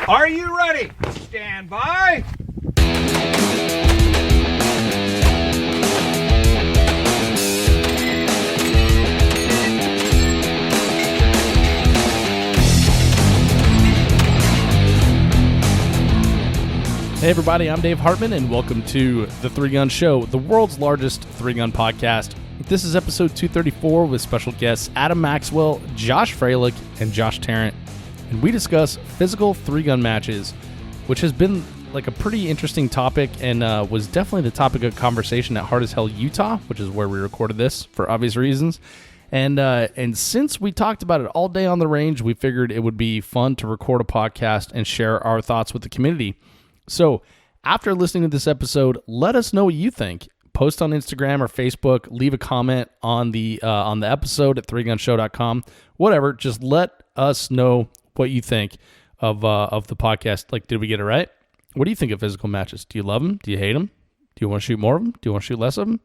Are you ready? Stand by. Hey everybody, I'm Dave Hartman, and welcome to The Three Gun Show, the world's largest three-gun podcast. This is episode 234 with special guests Adam Maxwell, Josh Froelich, and Josh Tarrant. And we discuss physical three-gun matches, which has been like a pretty interesting topic and was definitely the topic of conversation at Hard as Hell, Utah, which is where we recorded this for obvious reasons. And since we talked about it all day on the range, we figured it would be fun to record a podcast and share our thoughts with the community. So after listening to this episode, let us know what you think. Post on Instagram or Facebook, leave a comment on the episode at threegunshow.com. Whatever, just let us know what you think of the podcast. Like, did we get it right? What do you think of physical matches? Do you love them? Do you hate them? Do you want to shoot more of them? Do you want to shoot less of them?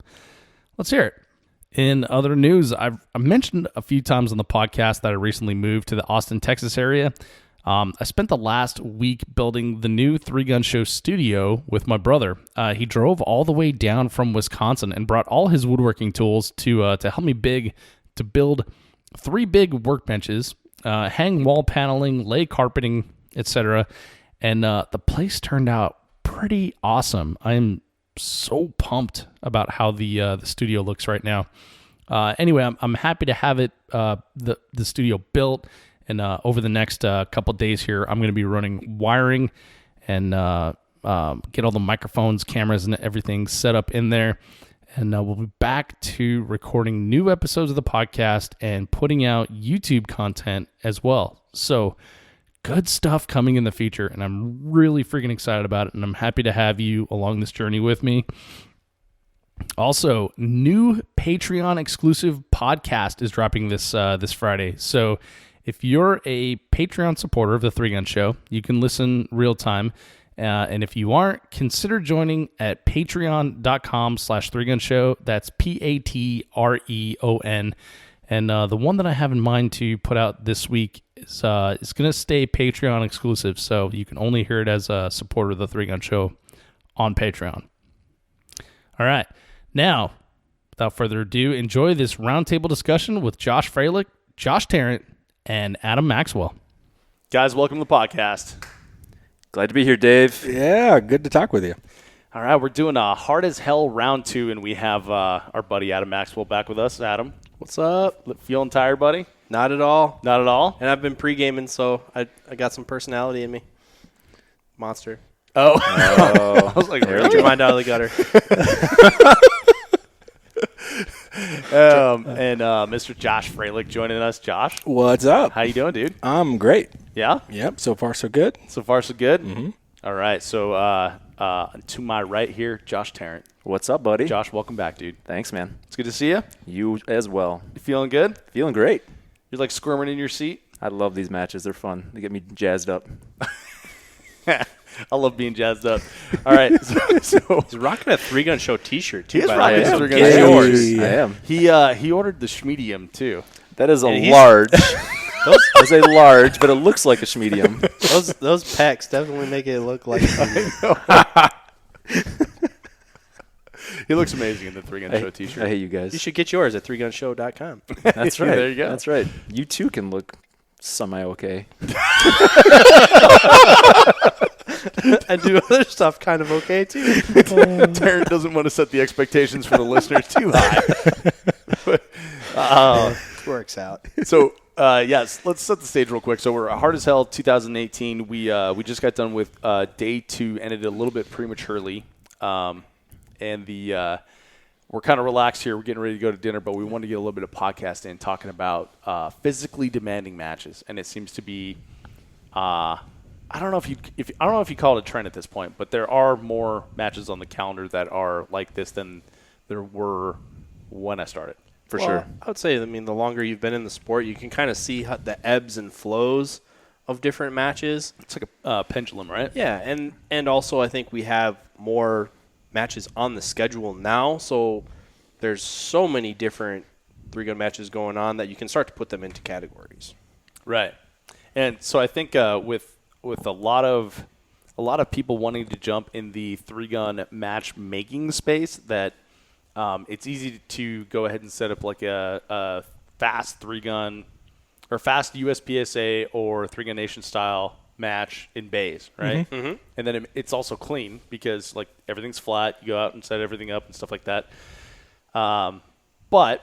Let's hear it. In other news, I've mentioned a few times on the podcast that I recently moved to the Austin, Texas area. I spent the last week building the new Three Gun Show studio with my brother. He drove all the way down from Wisconsin and brought all his woodworking tools to help me build 3 big workbenches, hang wall paneling, lay carpeting, etc. And the place turned out pretty awesome. I'm so pumped about how the studio looks right now. Anyway, I'm happy to have it the studio built. And over the next couple days here, I'm going to be running wiring and get all the microphones, cameras, and everything set up in there. And we'll be back to recording new episodes of the podcast and putting out YouTube content as well. So good stuff coming in the future, and I'm really freaking excited about it. And I'm happy to have you along this journey with me. Also, new Patreon exclusive podcast is dropping this Friday. So if you're a Patreon supporter of The Three Gun Show, you can listen real time. And if you aren't, consider joining at patreon.com/threegunshow. That's Patreon. And the one that I have in mind to put out this week is going to stay Patreon exclusive. So you can only hear it as a supporter of The Three Gun Show on Patreon. All right. Now, without further ado, enjoy this roundtable discussion with Josh Froelich, Josh Tarrant, and Adam Maxwell. Guys, welcome to the podcast. Glad to be here, Dave. Yeah, good to talk with you. All right, we're doing a Hard as Hell round 2, and we have our buddy Adam Maxwell back with us. Adam, what's up? Feeling tired, buddy? Not at all. Not at all? And I've been pre-gaming, so I got some personality in me. Monster. Oh. I was like, get your mind out of the gutter. And Mr. Josh Froelich joining us. Josh, What's up? how you doing, dude? I'm great. Yeah? Yep, so far so good. So far, so good? Mm-hmm. All right, so to my right here, Josh Tarrant. What's up, buddy? Josh, welcome back, dude. Thanks, man. It's good to see you. You as well. You feeling good? Feeling great. You're like squirming in your seat? I love these matches. They're fun. They get me jazzed up. I love being jazzed up. All right. So He's rocking a Three Gun Show T-shirt, too. He is by the rocking way. a Three Gun Get Show yours. I am. he ordered the schmedium too. That is a And he's- large. That's a large, but it looks like a schmedium. Those pecs definitely make it look like He looks amazing in the Three Gun Show T-shirt. I hate you guys. You should get yours at threegunshow.com. That's right. There you go. That's right. You too can look semi-okay. I do other stuff kind of okay, too. Tarrant doesn't want to set the expectations for the listeners too high. Works out. So yes, let's set the stage real quick. So we're Hard as Hell 2018. We just got done with day 2, ended a little bit prematurely, and we're kind of relaxed here. We're getting ready to go to dinner, but we wanted to get a little bit of podcast in talking about physically demanding matches, and it seems to be. I don't know if you call it a trend at this point, but there are more matches on the calendar that are like this than there were when I started. For sure. I would say, the longer you've been in the sport, you can kind of see the ebbs and flows of different matches. It's like a pendulum, right? Yeah, and also I think we have more matches on the schedule now, so there's so many different three-gun matches going on that you can start to put them into categories. Right. And so I think with with a lot of people wanting to jump in the 3-gun matchmaking space that it's easy to go ahead and set up like a fast 3-gun or fast USPSA or 3-gun nation style match in bays, right? Mm-hmm. And then it's also clean because like everything's flat. You go out and set everything up and stuff like that. But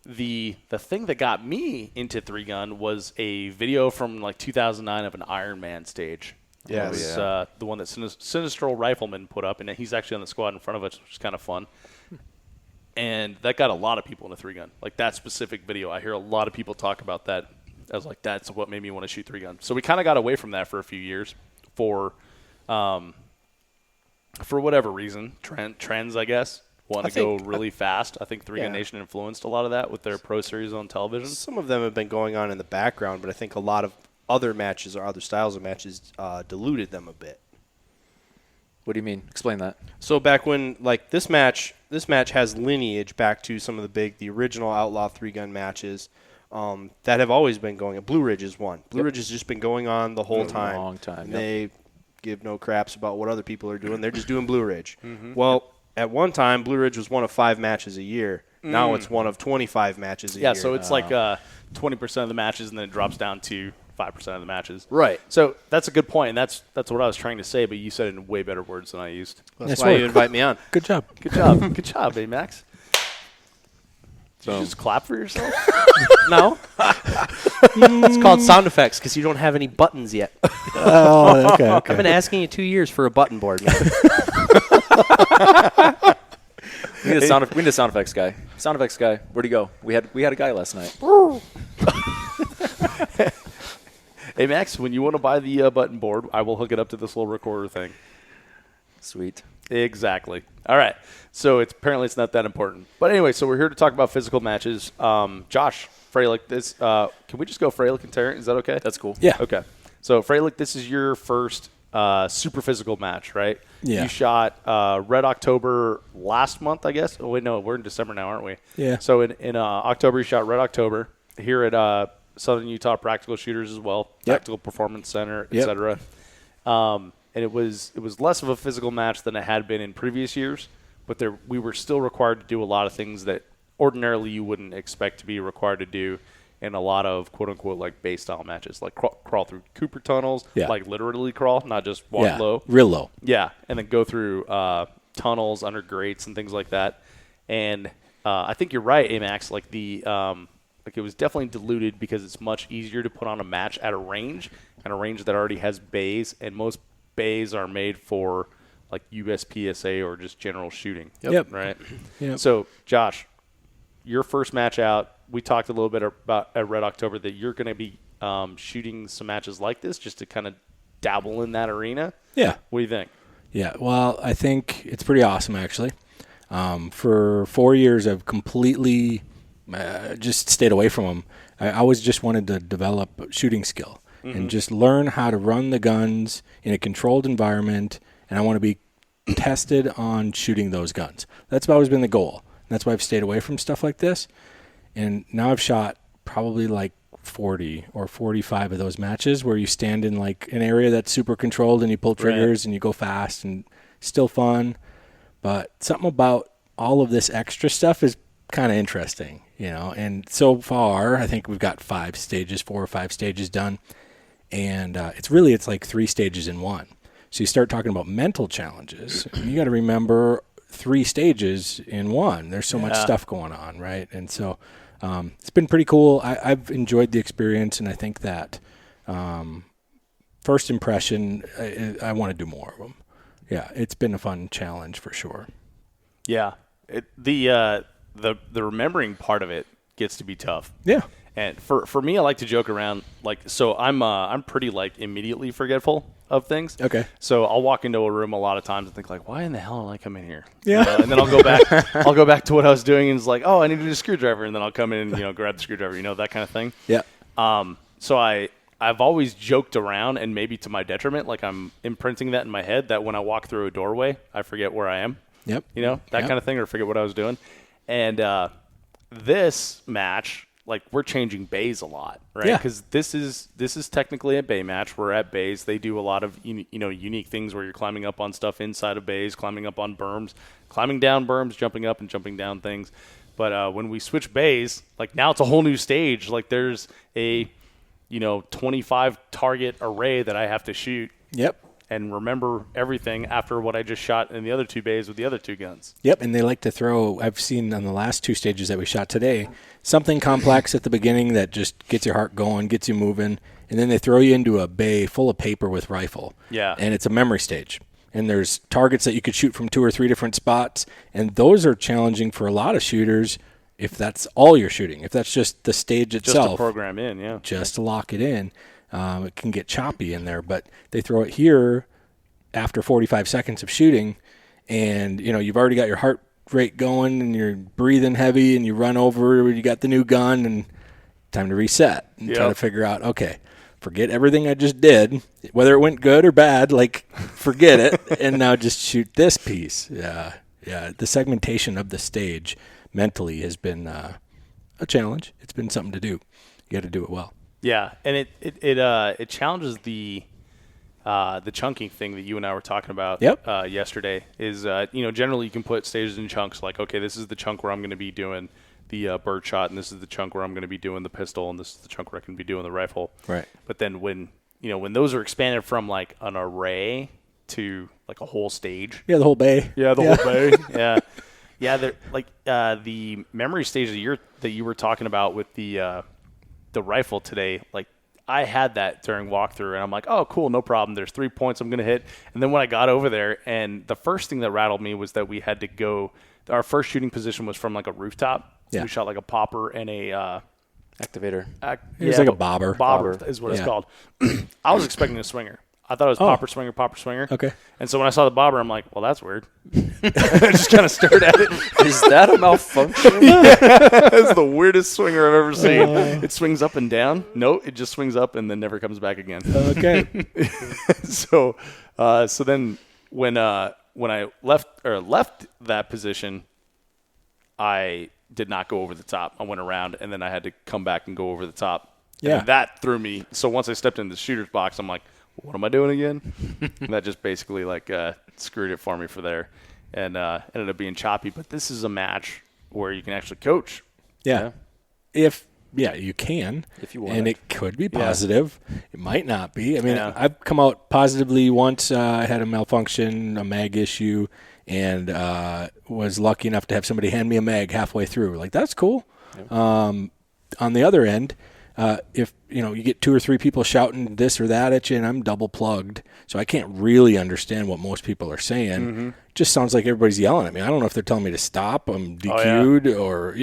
the thing that got me into 3-gun was a video from like 2009 of an Iron Man stage. Yes. It was the one that Sinistral Rifleman put up, and he's actually on the squad in front of us, which is kind of fun. And that got a lot of people into 3-gun. Like that specific video, I hear a lot of people talk about that. I was like, that's what made me want to shoot 3-gun. So we kind of got away from that for a few years for whatever reason. Trends, I guess, want to go really fast. I think 3-gun Nation influenced a lot of that with their Pro Series on television. Some of them have been going on in the background, but I think a lot of other matches or other styles of matches diluted them a bit. What do you mean? Explain that. So back when, like, this match has lineage back to some of the original Outlaw 3-gun matches that have always been going on. Blue Ridge is one. Blue Ridge has just been going on the whole time. Long time. And they give no craps about what other people are doing. They're just doing Blue Ridge. Well, at one time, Blue Ridge was one of 5 matches a year. Now it's one of 25 matches a year. Yeah, so it's like 20% of the matches, and then it drops down to 5% of the matches. Right. So that's a good point, and that's what I was trying to say, but you said it in way better words than I used. That's why you invite me on. Good job. Good job. Good job, Max. Did you just clap for yourself? No. It's called sound effects because you don't have any buttons yet. Oh, okay. I've been asking you 2 years for a button board, man. We need a sound effects guy. Sound effects guy. Where'd he go? We had a guy last night. Hey, Max, when you want to buy the button board, I will hook it up to this little recorder thing. Sweet. Exactly. All right. So apparently it's not that important. But anyway, so we're here to talk about physical matches. Josh, Froelich, can we just go Froelich and Tarrant? Is that okay? That's cool. Yeah. Okay. So Froelich, this is your first super physical match, right? Yeah. You shot Red October last month, I guess. Oh, wait, no, we're in December now, aren't we? Yeah. So in October, you shot Red October here at Southern Utah Practical Shooters as well, Tactical Performance Center, et cetera. And it was less of a physical match than it had been in previous years, but we were still required to do a lot of things that ordinarily you wouldn't expect to be required to do in a lot of quote-unquote like base style matches, like crawl through Cooper tunnels, like literally crawl, not just walk low. Real low. Yeah, and then go through tunnels under grates and things like that. And I think you're right, Amax. Like it was definitely diluted because it's much easier to put on a match at a range that already has bays, and most bays are made for like USPSA or just general shooting. Yep. Right. Yep. So, Josh, your first match out, we talked a little bit about at Red October that you're going to be shooting some matches like this just to kind of dabble in that arena. Yeah. What do you think? Yeah. Well, I think it's pretty awesome, actually. For 4 years, I've completely just stayed away from them. I always just wanted to develop shooting skill and just learn how to run the guns in a controlled environment, and I want to be tested on shooting those guns. That's always been the goal. That's why I've stayed away from stuff like this. And now I've shot probably like 40 or 45 of those matches where you stand in like an area that's super controlled and you pull triggers and you go fast and still fun. But something about all of this extra stuff is kind of interesting, you know. And so far, I think we've got 4 or 5 stages done. And it's like 3 stages in one. So you start talking about mental challenges. You got to remember 3 stages in one. There's so much stuff going on, right? And so it's been pretty cool. I've enjoyed the experience, and I think that first impression, I want to do more of them. Yeah, it's been a fun challenge for sure. Yeah, the remembering part of it gets to be tough. Yeah. And for me, I like to joke around, like, so I'm pretty like immediately forgetful of things. Okay. So I'll walk into a room a lot of times and think like, why in the hell did I come in here? Yeah. You know, and then I'll go back. I'll go back to what I was doing, and it's like, oh, I need a screwdriver, and then I'll come in and grab the screwdriver, that kind of thing. Yeah. So I've always joked around, and maybe to my detriment, like I'm imprinting that in my head that when I walk through a doorway, I forget where I am. Yep. That kind of thing, or forget what I was doing. And this match, like we're changing bays a lot, right? Yeah. Because this is technically a bay match. We're at bays. They do a lot of unique things where you're climbing up on stuff inside of bays, climbing up on berms, climbing down berms, jumping up and jumping down things. But when we switch bays, like now it's a whole new stage. Like there's a 25 target array that I have to shoot. Yep. And remember everything after what I just shot in the other 2 bays with the other 2 guns. Yep, and they like to throw, I've seen on the last 2 stages that we shot today, something complex at the beginning that just gets your heart going, gets you moving, and then they throw you into a bay full of paper with rifle. Yeah. And it's a memory stage. And there's targets that you could shoot from 2 or 3 different spots, and those are challenging for a lot of shooters if that's all you're shooting. If that's just the stage itself. Just to program in, yeah. Just to lock it in. It can get choppy in there, but they throw it here after 45 seconds of shooting, and you've already got your heart rate going and you're breathing heavy and you run over, you got the new gun, and time to reset and try to figure out, okay, forget everything I just did, whether it went good or bad, like forget it, and now just shoot this piece. Yeah. The segmentation of the stage mentally has been a challenge. It's been something to do. You got to do it well. Yeah, and it challenges the chunking thing that you and I were talking about yesterday. Is generally you can put stages in chunks. Like, okay, this is the chunk where I'm going to be doing the bird shot, and this is the chunk where I'm going to be doing the pistol, and this is the chunk where I can be doing the rifle. Right. But then when those are expanded from like an array to like a whole stage. Yeah, the whole bay. Yeah, the whole bay. Yeah. Yeah, they're like the memory stage that you were talking about with the rifle today, like I had that during walkthrough, and I'm like, oh, cool, no problem. There's 3 points I'm going to hit. And then when I got over there, and the first thing that rattled me was that we had to go – our first shooting position was from like a rooftop. Yeah. We shot like a popper and a activator. It was like a bobber. Bobber is what it's called. I was expecting a swinger. I thought it was popper, swinger. Okay. And so when I saw the bobber, I'm like, well, that's weird. I just kind of stared at it. Is that a malfunction? That's the weirdest swinger I've ever seen. It swings up and down. No, it just swings up and then never comes back again. Okay. So then when I left that position, I did not go over the top. I went around, and then I had to come back and go over the top. Yeah. And that threw me. So once I stepped into the shooter's box, I'm like, what am I doing again? And that just basically screwed it for me for there, and ended up being choppy. But this is a match where you can actually coach. Yeah. You can. If you want. And it could be positive. It might not be. I mean, Yeah. I've come out positively once. I had a malfunction, a mag issue, and was lucky enough to have somebody hand me a mag halfway through. Like, that's cool. Yep. On the other end, if you get 2 or 3 people shouting this or that at you, and I'm double plugged, so I can't really understand what most people are saying. Mm-hmm. Just sounds like everybody's yelling at me. I don't know if they're telling me to stop, I'm DQ'd, or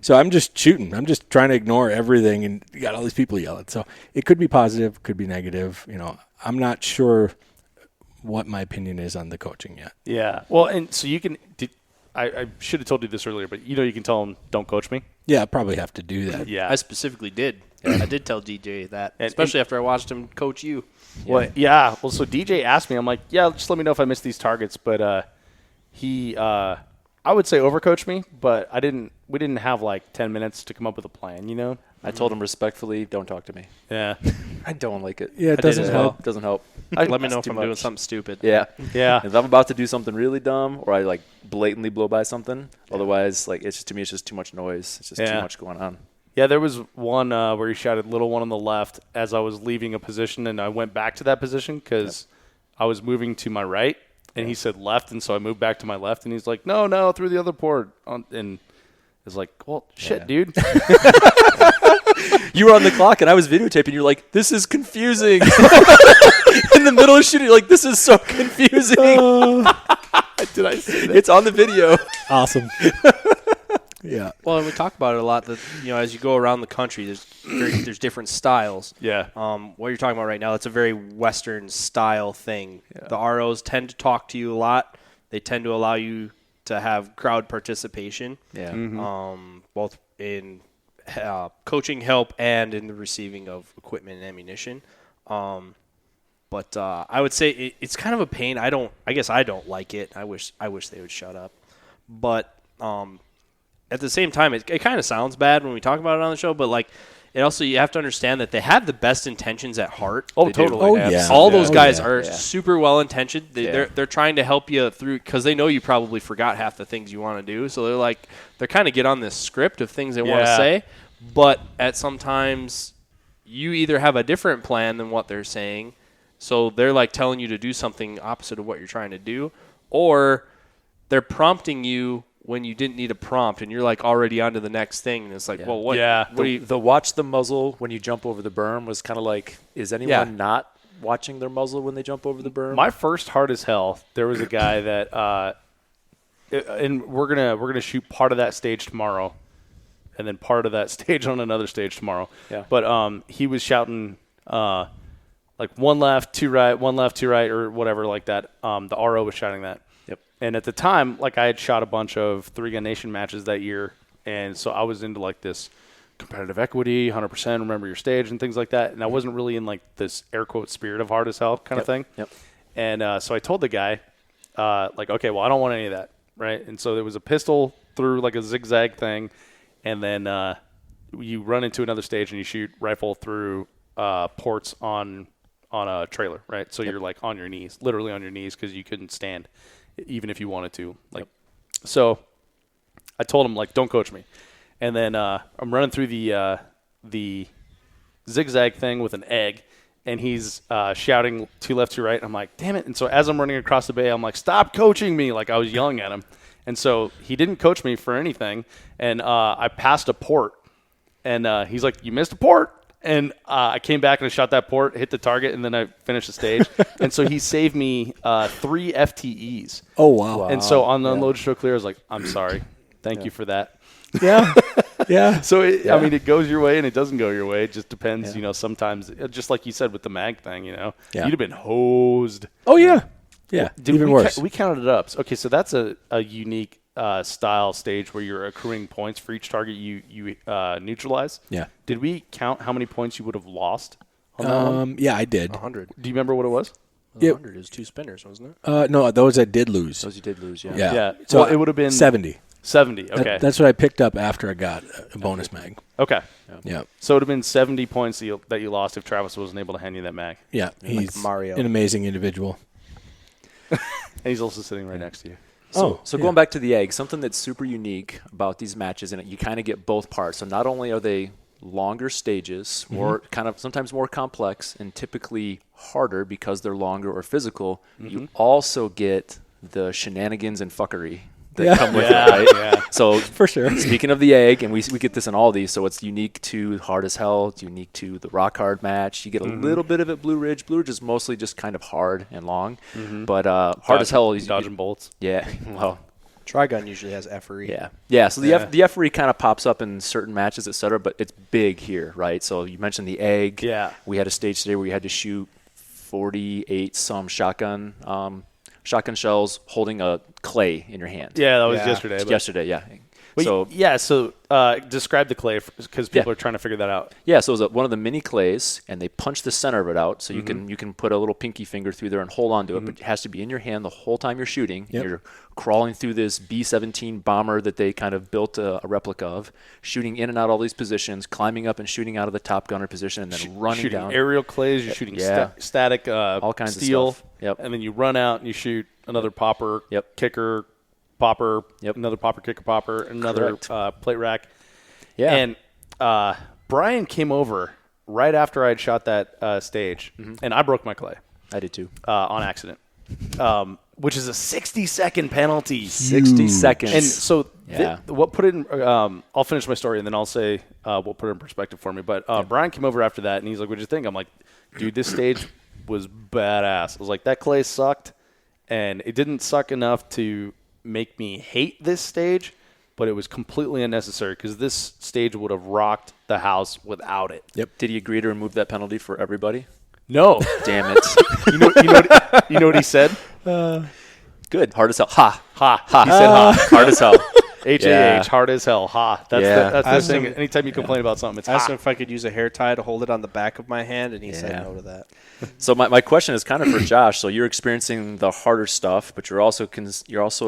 so I'm just shooting. I'm just trying to ignore everything, and you got all these people yelling. So it could be positive, could be negative. I'm not sure what my opinion is on the coaching yet. Yeah. Well, and so you can. I should have told you this earlier, but you can tell them, don't coach me. Yeah, I probably have to do that. Yeah. I specifically did. I did tell DJ that, especially after I watched him coach you. Well, yeah. Well, so DJ asked me, I'm like, yeah, just let me know if I miss these targets. But he, I would say overcoached me, but we didn't have like 10 minutes to come up with a plan, I told him respectfully, don't talk to me. Yeah. I don't like it. Yeah, it doesn't help. Doesn't help. Let me know if too I'm doing much. something stupid. Yeah. Yeah. If I'm about to do something really dumb, or I like blatantly blow by something, otherwise, like to me, it's just too much noise. It's just too much going on. Yeah, there was one where he shot a little one on the left as I was leaving a position, and I went back to that position because I was moving to my right, and he said left, and so I moved back to my left, and he's like, no, through the other port. And it's like, well, shit, dude. You were on the clock, and I was videotaping. You're like, this is confusing. In the middle of shooting, you're like, this is so confusing. Did I say that? It's on the video. Awesome. Yeah. Well, and we talk about it a lot that, as you go around the country, there's different styles. Yeah. What you're talking about right now, it's a very Western style thing. Yeah. The ROs tend to talk to you a lot. They tend to allow you to have crowd participation. Yeah. Mm-hmm. Both in coaching help and in the receiving of equipment and ammunition. But I would say it's kind of a pain. I guess I don't like it. I wish they would shut up. But at the same time, it kind of sounds bad when we talk about it on the show, but like, it also, you have to understand that they have the best intentions at heart. Oh, They totally. do. Oh, yeah. All those Oh, guys yeah. are Yeah. super well intentioned. Yeah. They're trying to help you through because they know you probably forgot half the things you want to do. So they're kind of get on this script of things they want to Yeah. say, but at sometimes you either have a different plan than what they're saying, so they're like telling you to do something opposite of what you're trying to do, or they're prompting you when you didn't need a prompt and you're like already on to the next thing, and it's like, Yeah. well, what? Yeah. What do you? The watch the muzzle when you jump over the berm was kind of like, is anyone Yeah. not watching their muzzle when they jump over the berm? My first hard as hell, there was a guy that and we're gonna shoot part of that stage tomorrow, and then part of that stage on another stage tomorrow. Yeah. But he was shouting like one left, two right, or whatever like that. The RO was shouting that. Yep. And at the time, like I had shot a bunch of 3 Gun Nation matches that year, and so I was into like this competitive equity, 100%, remember your stage and things like that. And I wasn't really in like this air quote spirit of hard as hell kind of thing. Yep. And so I told the guy, like, okay, well, I don't want any of that, right? And so there was a pistol through like a zigzag thing, and then you run into another stage and you shoot rifle through ports on a trailer, right? So you're like on your knees, literally on your knees, because you couldn't stand, even if you wanted to. Like, so I told him like, don't coach me. And then I'm running through the zigzag thing with an egg, and he's shouting to left, to right. And I'm like, damn it. And so as I'm running across the bay, I'm like, stop coaching me. Like I was yelling at him. And so he didn't coach me for anything. And I passed a port. And he's like, you missed a port. And I came back and I shot that port, hit the target, and then I finished the stage. And so he saved me 3 FTEs. Oh, wow. And so on the unload stroke clear, I was like, I'm sorry. Thank you for that. Yeah. Yeah. So, I mean, it goes your way and it doesn't go your way. It just depends, you know, sometimes, just like you said with the mag thing, you know, Yeah. you'd have been hosed. Oh, yeah. Yeah. Dude, Even we worse. we counted it up. Okay, so that's a unique style stage where you're accruing points for each target you neutralize. Yeah. Did we count how many points you would have lost on that one? Yeah, I did. 100. Do you remember what it was? Yeah. 100 is 2 spinners, wasn't it? No, those I did lose. Those you did lose, yeah. Yeah. Yeah. So Well, it would have been 70. 70. Okay. That's what I picked up after I got a bonus mag. Okay. Yeah. So it would have been 70 points that you lost if Travis wasn't able to hand you that mag. Yeah. He's Mario. an amazing individual. And he's also sitting right next to you. So going back to the egg, something that's super unique about these matches, and you kind of get both parts. So not only are they longer stages, more kind of sometimes more complex and typically harder because they're longer or physical, you also get the shenanigans and fuckery that come with it, right? Yeah. So For sure. speaking of the egg, and we get this in all these, so it's unique to Hard as Hell, it's unique to the Rock Hard match. You get a little bit of it Blue Ridge. Blue Ridge is mostly just kind of hard and long, but Hard as Hell is dodging bolts. Yeah, well, Trigun usually has effery. yeah. So the effery kind of pops up in certain matches, etc., but it's big here, right? So you mentioned the egg. Yeah. We had a stage today where you had to shoot 48 some shotgun shells holding a clay in your hand. Yeah, that was Yeah. yesterday. But Yesterday, yeah. But So describe the clay because people are trying to figure that out. yeah, so it was one of the mini clays, and they punch the center of it out, so you can put a little pinky finger through there and hold on to it, but it has to be in your hand the whole time you're shooting. Yep. You're crawling through this B-17 bomber that they kind of built a replica of, shooting in and out all these positions, climbing up and shooting out of the top gunner position, and then running shooting down. aerial clays, you're shooting Yeah. static All kinds of steel, stuff. Yep. and then you run out and you shoot another popper, Yep. kicker, popper, Yep. another popper, kicker, popper, another plate rack. Yeah. And Brian came over right after I had shot that stage, and I broke my clay I did too. on accident, which is a 60-second penalty. 60 seconds. And so Yeah. what put it in I'll finish my story and then I'll say what put it in perspective for me. But Brian came over after that and he's like, what'd you think? I'm like, dude, this stage was badass. I was like, that clay sucked, and it didn't suck enough to make me hate this stage, but it was completely unnecessary because this stage would have rocked the house without it. Yep. Did he agree to remove that penalty for everybody? No. Damn it. You know what he said? Good. Hard as hell. Ha. Ha. He said ha. Hard as hell. H-A-H, Yeah. hard as hell. Ha. That's Yeah. the Asked thing. him- Anytime you complain about something, it's I asked ha. him if I could use a hair tie to hold it on the back of my hand, and he said Yeah. no to that. So my question is kind of for Josh. So you're experiencing the harder stuff, but you're also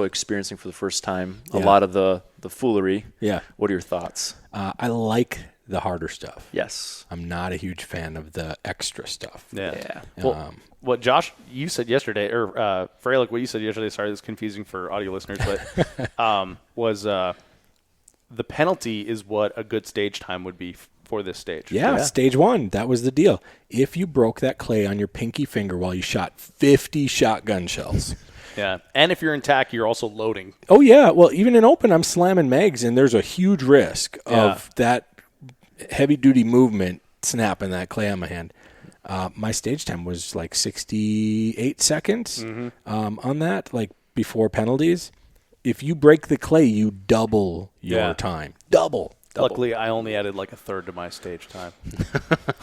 experiencing for the first time a lot of the the foolery. Yeah. What are your thoughts? I like the harder stuff. Yes. I'm not a huge fan of the extra stuff. Yeah. Well, what Josh, you said yesterday, or Froelich, what you said yesterday, sorry, this is confusing for audio listeners, but was the penalty is what a good stage time would be for this stage. Yeah, stage 1, that was the deal. If you broke that clay on your pinky finger while you shot 50 shotgun shells. Yeah, and if you're in tack, you're also loading. Oh, yeah. Well, even in open, I'm slamming mags, and there's a huge risk of that heavy-duty movement snapping that clay on my hand. My stage time was like 68 seconds on that, like before penalties. If you break the clay, you double your time. Double. Luckily, I only added like a third to my stage time.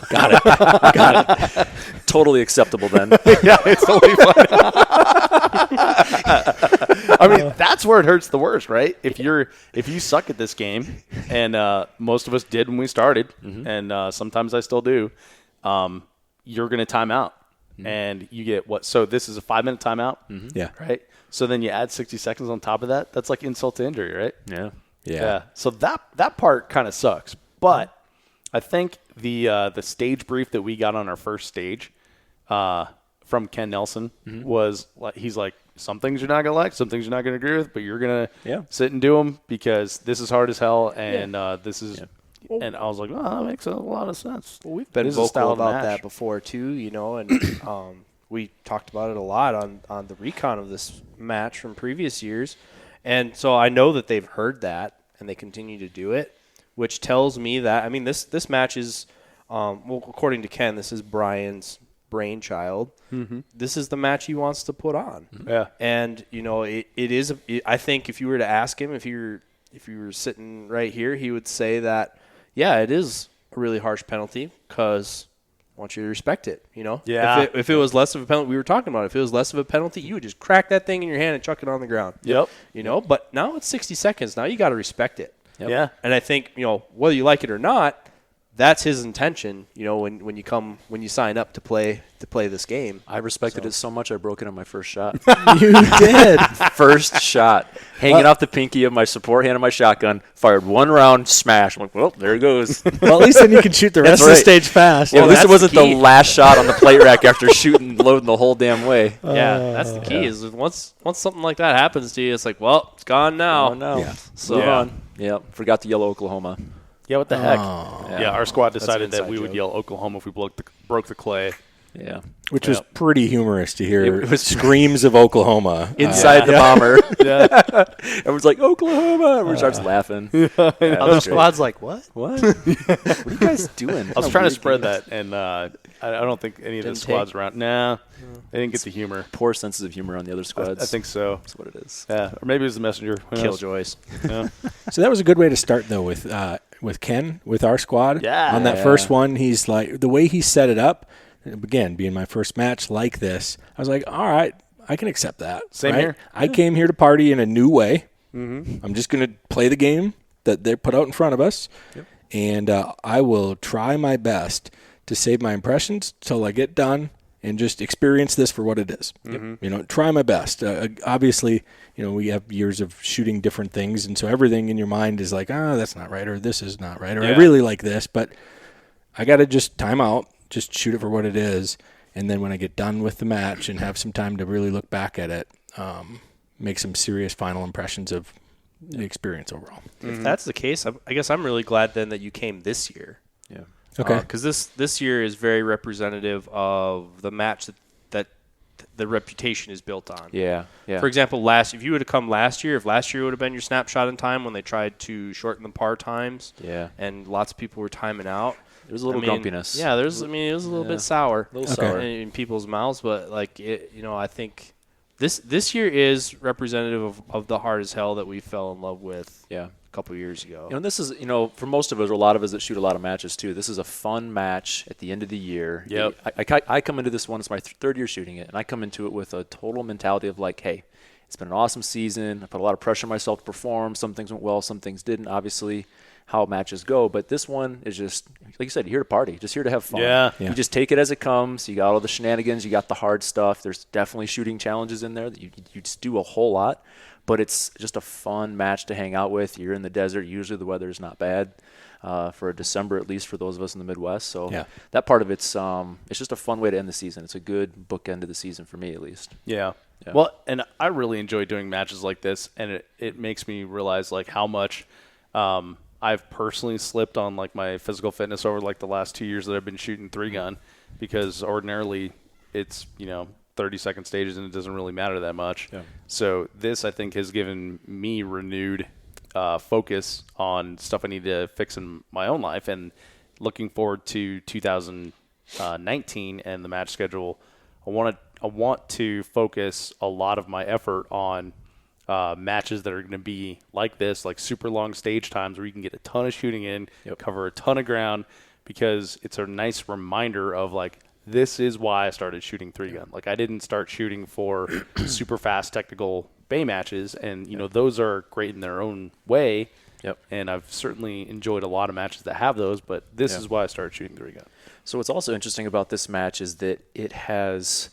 Got it. Totally acceptable then. Yeah, it's totally fine. I mean, that's where it hurts the worst, right? If you suck at this game, and most of us did when we started, and sometimes I still do, you're going to time out. And you get what? So this is a 5-minute timeout? Yeah. Right? So then you add 60 seconds on top of that. That's like insult to injury, right? Yeah. So that part kind of sucks. But I think the stage brief that we got on our first stage from Ken Nelson was like, he's like, some things you're not going to like, some things you're not going to agree with, but you're going to sit and do them because this is hard as hell, and this is and I was like, oh, that makes a lot of sense. Well, we've been vocal about that before too, and we talked about it a lot on the recon of this match from previous years. And so I know that they've heard that, and they continue to do it, which tells me that, I mean, this match is, well, according to Ken, this is Brian's brainchild. This is the match he wants to put on. Yeah. And, it is, I think if you were to ask him, if you were sitting right here, he would say that, yeah, it is a really harsh penalty because I want you to respect it, Yeah. If it was less of a penalty, we were talking about it, if it was less of a penalty, you would just crack that thing in your hand and chuck it on the ground. Yep. But now it's 60 seconds. Now you got to respect it. Yep. Yeah. And I think, whether you like it or not, that's his intention, when you sign up to play this game. I respected it so much I broke it on my first shot. You did. First shot. Hanging off the pinky of my support hand of my shotgun, fired one round, smash. I'm like, well, there it goes. Well, at least then you can shoot the rest of the stage fast. Well, at least it wasn't the key. the last shot on the plate rack after shooting, loading the whole damn way. Yeah, that's the key. Is once something like that happens to you, it's like, well, it's gone now. Oh, no. Yeah. So on. Yeah, forgot to yell Oklahoma. Yeah, what the heck? Yeah. Our squad decided that inside we would joke. yell Oklahoma if we broke the clay. Yeah. Which was pretty humorous to hear. It was screams of Oklahoma. Inside the bomber. Everyone's like, Oklahoma. Everyone starts laughing. Other squad's like, what? What? What are you guys doing? I was trying to spread that, and I don't think any of the Didn't squads take? around. Nah, they didn't get the humor. Poor senses of humor on the other squads. I think so. That's what it is. Yeah, or maybe it was the messenger. Who knows? Killjoys. Yeah. So that was a good way to start, though, with Ken, with our squad. Yeah. On that first one, he's like, the way he set it up, again, being my first match like this, I was like, all right, I can accept that. Same right? here. I came here to party in a new way. I'm just going to play the game that they put out in front of us, and I will try my best to save my impressions till I get done and just experience this for what it is. Try my best. Obviously, we have years of shooting different things, and so everything in your mind is like, that's not right, or this is not right, or I really like this, but I got to just time out, just shoot it for what it is, and then when I get done with the match and have some time to really look back at it, make some serious final impressions of the experience overall. If that's the case, I guess I'm really glad then that you came this year. Yeah. Okay. Because this year is very representative of the match that the reputation is built on. Yeah. Yeah. For example, if you would have come last year, if last year would have been your snapshot in time when they tried to shorten the par times, and lots of people were timing out, there was a little grumpiness. Yeah, it was a little bit sour, sour in people's mouths, but I think this year is representative of the hard as hell that we fell in love with. Yeah. A couple of years ago. This is, for most of us, or a lot of us that shoot a lot of matches too, this is a fun match at the end of the year. Yep. I come into this one, it's my third year shooting it, and I come into it with a total mentality of like, hey, it's been an awesome season. I put a lot of pressure on myself to perform. Some things went well, some things didn't, obviously, how matches go. But this one is just, like you said, you're here to party, just here to have fun. Yeah. You just take it as it comes. You got all the shenanigans. You got the hard stuff. There's definitely shooting challenges in there that you just do a whole lot. but it's just a fun match to hang out with. You're in the desert. Usually the weather is not bad for December, at least for those of us in the Midwest. So that part of it's just a fun way to end the season. It's a good bookend of the season for me, at least. Yeah. Well, and I really enjoy doing matches like this, and it makes me realize like how much I've personally slipped on like my physical fitness over like the last 2 years that I've been shooting 3-gun, because ordinarily it's 30-second stages and it doesn't really matter that much. Yeah. So this, I think, has given me renewed focus on stuff I need to fix in my own life, and looking forward to 2019 and the match schedule. I want to focus a lot of my effort on matches that are going to be like this, like super long stage times where you can get a ton of shooting in, cover a ton of ground, because it's a nice reminder of like, this is why I started shooting 3-gun. Like, I didn't start shooting for super fast technical bay matches, and those are great in their own way. Yep. And I've certainly enjoyed a lot of matches that have those, but this is why I started shooting 3-gun. So what's also interesting about this match is that it has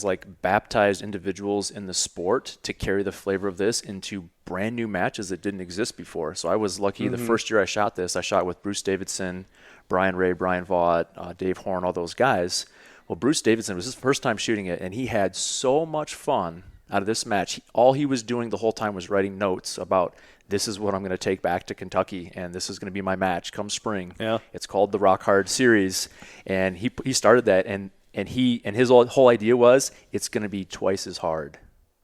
like baptized individuals in the sport to carry the flavor of this into brand new matches that didn't exist before. So I was lucky the first year I shot this, I shot with Bruce Davidson, Brian Ray, Brian Vaught, Dave Horn, all those guys. Well, Bruce Davidson was his first time shooting it, and he had so much fun out of this match. All he was doing the whole time was writing notes about, this is what I'm going to take back to Kentucky, and this is going to be my match come spring. Yeah. It's called the Rock Hard Series, and he started that, and his whole idea was, it's going to be twice as hard.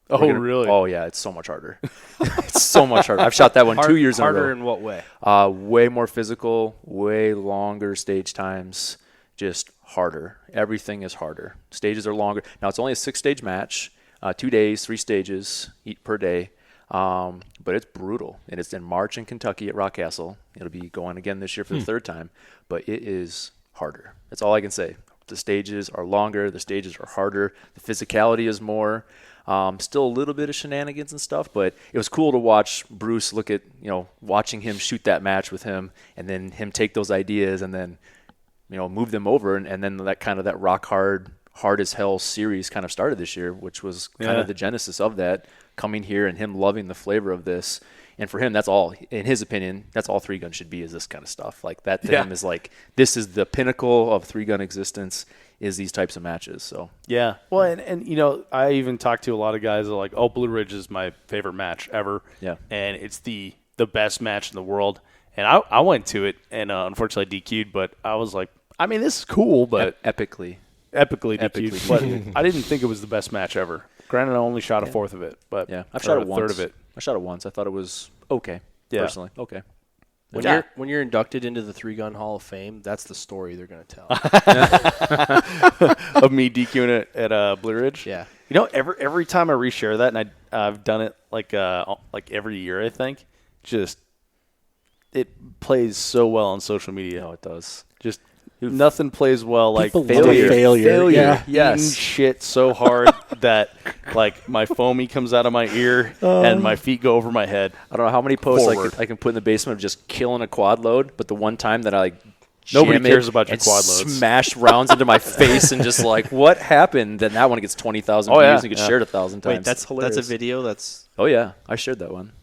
Really? Oh, yeah, it's so much harder. It's so much harder. I've shot that one 2 years in a row. Harder in what way? Way more physical, way longer stage times, just harder. Everything is harder. Stages are longer. Now, it's only a 6-stage match, 2 days, 3 stages per day, but it's brutal. And it's in March in Kentucky at Rockcastle. It'll be going again this year for the third time, but it is harder. That's all I can say. The stages are longer. The stages are harder. The physicality is more. Still a little bit of shenanigans and stuff, but it was cool to watch Bruce look at, watching him shoot that match with him, and then him take those ideas and then, move them over. And then that rock hard as hell series kind of started this year, which was kind of the genesis of that, coming here and him loving the flavor of this. And for him, that's all, in his opinion, that's all 3-gun should be, is this kind of stuff. Like, that to him is like, this is the pinnacle of 3-gun existence, is these types of matches. So yeah. Well, and I even talked to a lot of guys that are like, oh, Blue Ridge is my favorite match ever. Yeah. And it's the best match in the world. And I went to it, and unfortunately I DQ'd, but I was like, I mean, this is cool, but epically DQ'd. But I didn't think it was the best match ever. Granted, I only shot a fourth of it, but I've shot it once. Third of it. I shot it once. I thought it was okay. Personally, okay. When you're inducted into the 3-Gun Hall of Fame, that's the story they're going to tell. Of me DQing it at Blue Ridge. Yeah. Every time I reshare that, and I've done it like every year, I think. Just it plays so well on social media. No, it does. Just nothing plays well like failure. Yeah. Eating shit so hard that like my foamy comes out of my ear and my feet go over my head. I don't know how many posts I can put in the basement of just killing a quad load, but the one time that I nobody cares about your quad loads, smash rounds into my face and just like, what happened? Then that one gets 20,000 views and gets shared 1,000 times. Wait, that's hilarious. That's a video. Oh yeah, I shared that one.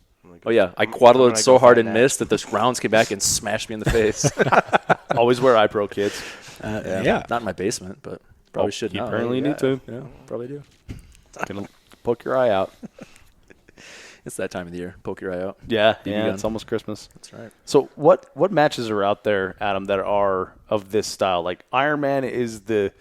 Oh yeah, I quad loaded so hard and missed that those rounds came back and smashed me in the face. Always wear iPro, kids. Not in my basement, but probably should. You apparently need to. Yeah, probably do. Gonna poke your eye out. It's that time of the year. Poke your eye out. Yeah, it's almost Christmas. That's right. So what matches are out there, Adam, that are of this style? Like Iron Man is the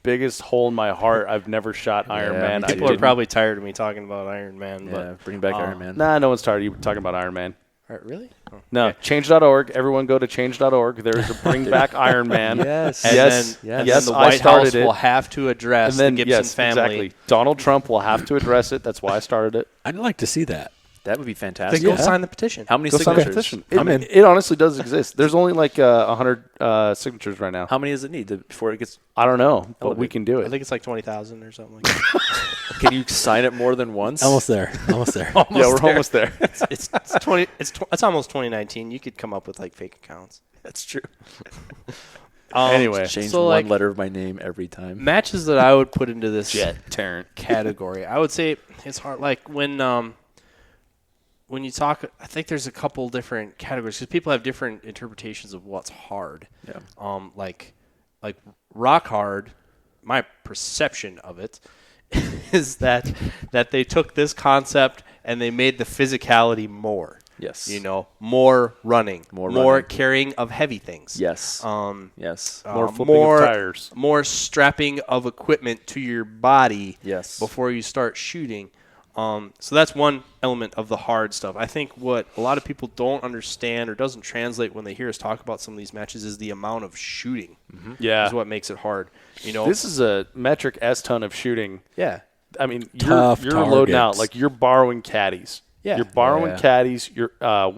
biggest hole in my heart. I've never shot Iron Man. People are probably tired of me talking about Iron Man. But bring back Iron Man. Nah, no one's tired of you talking about Iron Man. All right, really? Oh. No, okay. Change.org. Everyone go to change.org. There's a Bring Back Iron Man. Yes. And then the White House will have to address the Gibson family. Exactly. Donald Trump will have to address it. That's why I started it. I'd like to see that. That would be fantastic. Then go sign the petition. How many go signatures? Sign the petition. It honestly does exist. There's only like 100 signatures right now. How many does it need before it gets? I don't know, but we can do it. I think it's like 20,000 or something like that. Can you sign it more than once? Almost there. Almost there. It's almost 2019. You could come up with like fake accounts. That's true. Anyway, Change so, one like, letter of my name every time. matches that I would put into this Tarrant. category, I would say it's hard. Like when you talk, I think there's a couple different categories because people have different interpretations of what's hard. Yeah. Like rock hard. My perception of it is that they took this concept and they made the physicality more. Yes. More running, more running. carrying of heavy things. Yes. Yes. More flipping of tires. more strapping of equipment to your body. Yes. Before you start shooting. So that's one element of the hard stuff. I think what a lot of people don't understand or doesn't translate when they hear us talk about some of these matches is the amount of shooting. Yeah. Is what makes it hard. This is a metric S ton of shooting. Yeah. I mean, Tough you're loading out. targets. Like, you're borrowing caddies. Yeah. You're borrowing Yeah. caddies.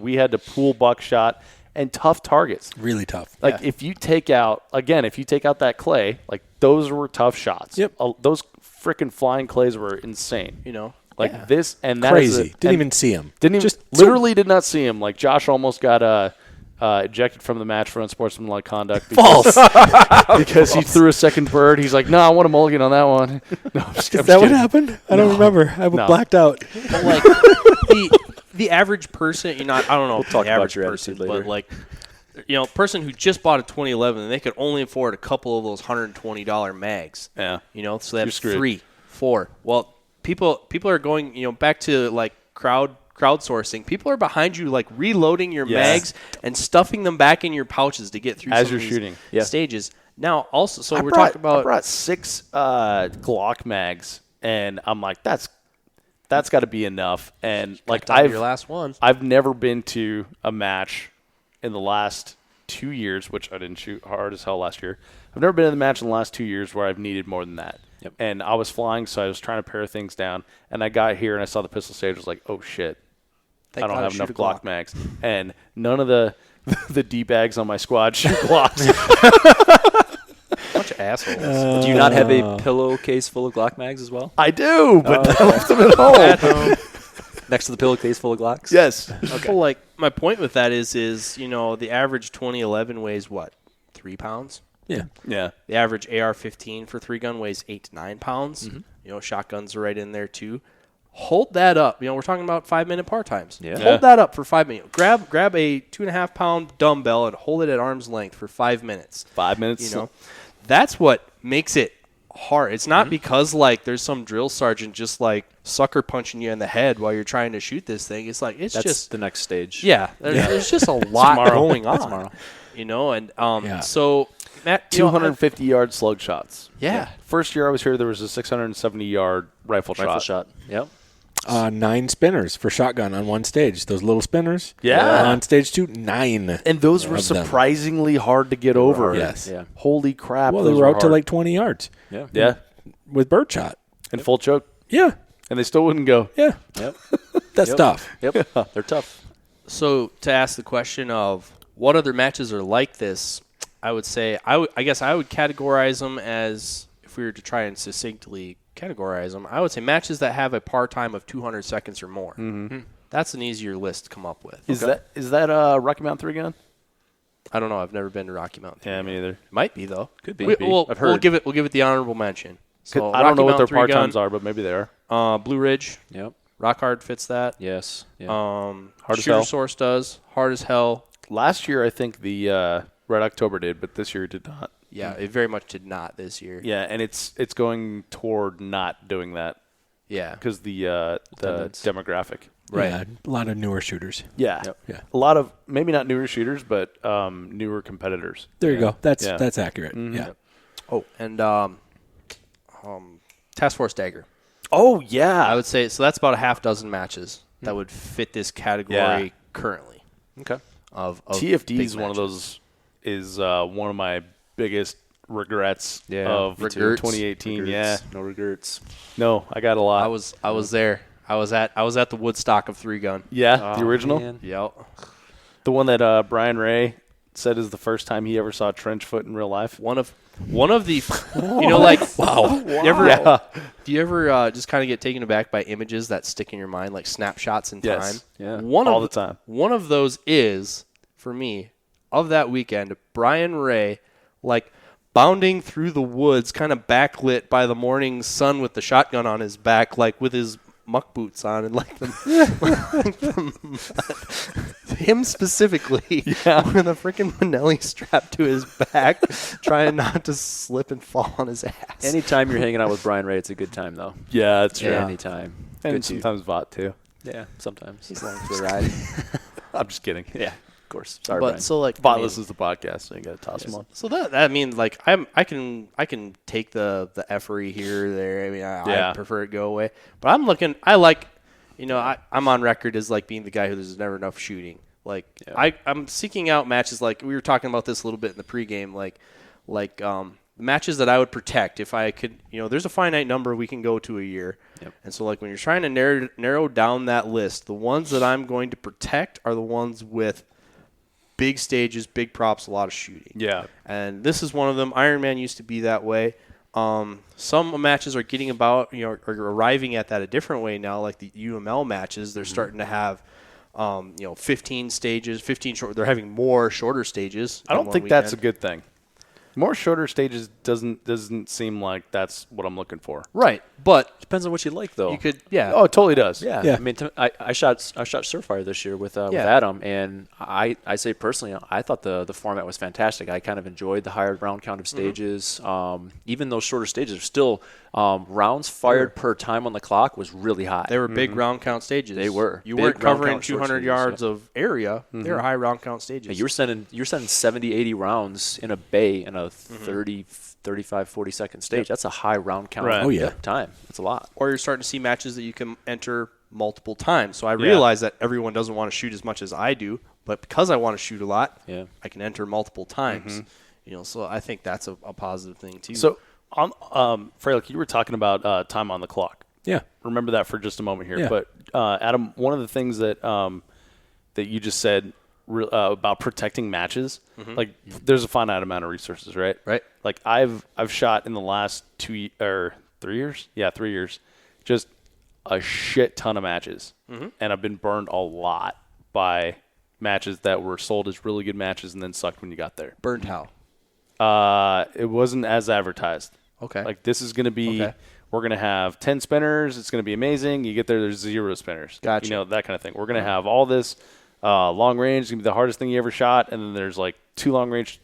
We had to pool buckshot and tough targets. Really tough. Like, if you take out that clay, like, those were tough shots. Yep. Those freaking flying clays were insane. Like this and that is Crazy. Didn't even see him. Didn't even Just literally did not see him. Like, Josh almost got ejected from the match for unsportsmanlike conduct. False. Because he threw a second bird. He's like, no, I want a mulligan on that one. No, I'm just, Is that what happened? I don't remember. I blacked out. But like the average person, I don't know talk the about average your person, attitude later. but like person who just bought a 2011 and they could only afford a couple of those $120 mags. Yeah. So they have screwed. 3, 4. Well, people are going, back to like crowdsourcing. People are behind you, like reloading your mags and stuffing them back in your pouches to get through As some you're of shooting. these stages. Now, also, so I we're talking I about brought 6 Glock mags, and I'm like, that's got to be enough. And like, down to your last one. I've never been to a match in the last 2 years, which I didn't shoot hard as hell last year. I've never been in the match in the last 2 years where I've needed more than that. Yep. And I was flying, so I was trying to pare things down. And I got here and I saw the pistol stage. I was like, oh shit, I don't have enough Glock mags. And none of the D bags on my squad shoot Glocks. Bunch of assholes. Do you not have a pillowcase full of Glock mags as well? I do, but I left them at home. Next to the pillowcase full of Glocks? Yes. Well, like my point with that is the average 2011 weighs what, 3 pounds? Yeah. Yeah. The average AR-15 for 3-gun weighs 8 to 9 pounds. Shotguns are right in there too. Hold that up. We're talking about 5-minute par times. Yeah. Hold that up for 5 minutes. Grab a 2.5-pound dumbbell and hold it at arm's length for 5 minutes. 5 minutes. That's what makes it hard. It's not because like there's some drill sergeant just like sucker punching you in the head while you're trying to shoot this thing. It's like that's just the next stage. Yeah, there's just a lot going on. Tomorrow. So Matt, 250-yard slug shots. Yeah. First year I was here, there was a 670-yard rifle shot. Yep. 9 spinners for shotgun on one stage. Those little spinners. Yeah. On stage 2, 9. And those were of them. surprisingly hard to get over. Yes. Yeah. Holy crap. Well, they those were were out to hard. like 20 yards Yeah. with birdshot. And full choke. Yeah. And they still wouldn't go. Yeah. Yep. That's tough. Yep. They're tough. So to ask the question of what other matches are like this, I would say I guess I would categorize them as, if we were to try and succinctly categorize them, I would say matches that have a par time of 200 seconds or more. Mm-hmm. That's an easier list to come up with. Is that Rocky Mountain 3-gun? I don't know. I've never been to Rocky Mountain. Yeah, me either. Might be though. Could be. We'll I've heard. we'll give it the honorable mention. So I don't know what their Rocky par Mountain times are, but maybe they are. Blue Ridge, Yep. Rock Hard fits that. Yes. Yeah. Hard as Shooter hell. Source does. Hard as hell. Last year, I think the Red October did, but this year it did not. Yeah, it very much did not this year. Yeah, and it's going toward not doing that Yeah. because the Attendance. demographic. Right. Yeah, a lot of newer shooters. Yeah. Yep. Yeah. A lot of, maybe not newer shooters, but newer competitors. There you go. That's accurate. Mm-hmm. Yeah. Oh, and Task Force Dagger. Oh, yeah. I would say so. That's about a half dozen matches that would fit this category currently. Okay. Of TFD big is one of matches. those, is one of my biggest regrets Yeah. of Regrets. 2018. Regrets. Yeah. No regrets. No, I got a lot. I was there. I was at the Woodstock of 3-gun. Yeah, the original. Man. Yep. The one that Brian Ray said is the first time he ever saw trench foot in real life. One of the like Wow. do you ever just kind of get taken aback by images that stick in your mind, like snapshots in Yes. time? Yeah. All the time. One of those is, for me, of that weekend, Brian Ray like bounding through the woods, kind of backlit by the morning sun with the shotgun on his back, like with his muck boots on, and like him specifically with a freaking Manelli strapped to his back, trying not to slip and fall on his ass. Anytime you're hanging out with Brian Ray, it's a good time, though. Yeah, that's true. Anytime. And Good sometimes Vought, too. Yeah, sometimes. He's along for the ride. I'm just kidding. Yeah, of course. Sorry, But Brian. so like Vought listens to the podcast, so you got to toss him on. So that I mean, like I can take the effery here or there. I mean, I prefer it go away. But I'm looking. I like, I'm on record as like being the guy who there's never enough shooting. Like I'm seeking out matches. Like we were talking about this a little bit in the pregame. Like matches that I would protect if I could. There's a finite number we can go to a year. Yep. And so like when you're trying to narrow down that list, the ones that I'm going to protect are the ones with big stages, big props, a lot of shooting. Yeah. And this is one of them. Ironman used to be that way. Some matches are getting about, are arriving at that a different way now, like the UML matches. They're starting to have, 15 stages, 15 short. They're having more shorter stages. I don't think that's a good thing. More shorter stages doesn't seem like that's what I'm looking for. Right. But Depends on what you like, though. you could, yeah. Oh, it totally does. Yeah. Yeah. I mean, I shot Surfire this year with Adam, and I say personally, I thought the format was fantastic. I kind of enjoyed the higher round count of stages. Even those shorter stages are still rounds fired per time on the clock was really high. They were big round count stages. They were. You Big weren't round covering count short 200 stages, yards of area. They were high round count stages. Yeah, you were sending 70, 80 rounds in a bay in a 30, 35, 40 second stage. That's a high round count Right. Oh, yeah. time. That's a lot. or you're starting to see matches that you can enter multiple times. So I realize that everyone doesn't want to shoot as much as I do, but because I want to shoot a lot, I can enter multiple times. So I think that's a positive thing too. So, Froelich, you were talking about time on the clock. Yeah. Remember that for just a moment here. Yeah. But Adam, one of the things that that you just said about protecting matches, like there's a finite amount of resources, right? Right. Like I've shot in the last 3 years. Yeah, 3 years. Just a shit ton of matches, and I've been burned a lot by matches that were sold as really good matches and then sucked when you got there. burned how? It wasn't as advertised. Okay. Like this is going to be, Okay. we're going to have 10 spinners. It's going to be amazing. You get there's 0 spinners. Gotcha. That kind of thing. We're going to have all this long range. It's going to be the hardest thing you ever shot. And then there's like 2 long range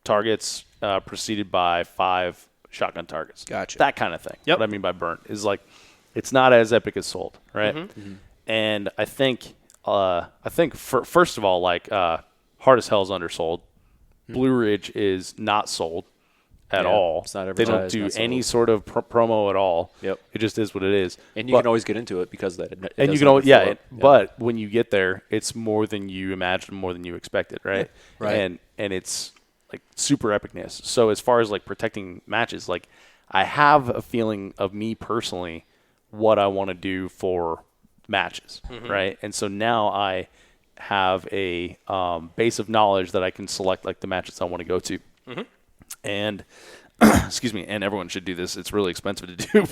targets preceded by 5 shotgun targets. Gotcha. That kind of thing. Yep. What I mean by burnt is like, it's not as epic as sold, right? And I think first of all, like Hard as Hell is undersold. Blue Ridge is not sold at all. It's not they don't advertised, do not any sold. sort of promo at all. Yep. It just is what it is. And you can always get into it because of that. And you can always, but when you get there, it's more than you imagined, more than you expected, right? Yeah, right. And it's like super epicness. So as far as like protecting matches, like I have a feeling of me personally what I want to do for matches, right? And so now I have a base of knowledge that I can select like the matches I want to go to. And excuse me, and everyone should do this. It's really expensive to do,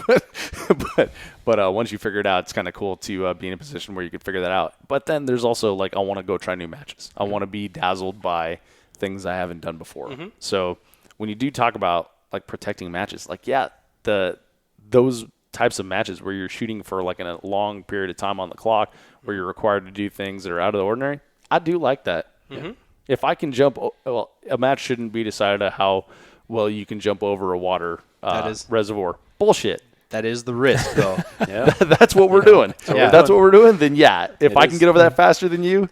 but once you figure it out, it's kind of cool to be in a position where you can figure that out. But then there's also like I want to go try new matches. I want to be dazzled by things I haven't done before. So when you do talk about like protecting matches, like those types of matches where you're shooting for like in a long period of time on the clock, where you're required to do things that are out of the ordinary, I do like that. If I can jump, well, a match shouldn't be decided on how well you can jump over a water reservoir. Bullshit. That is the risk, though. That's what we're doing. If that's what we're doing, then if I can get over that faster than you,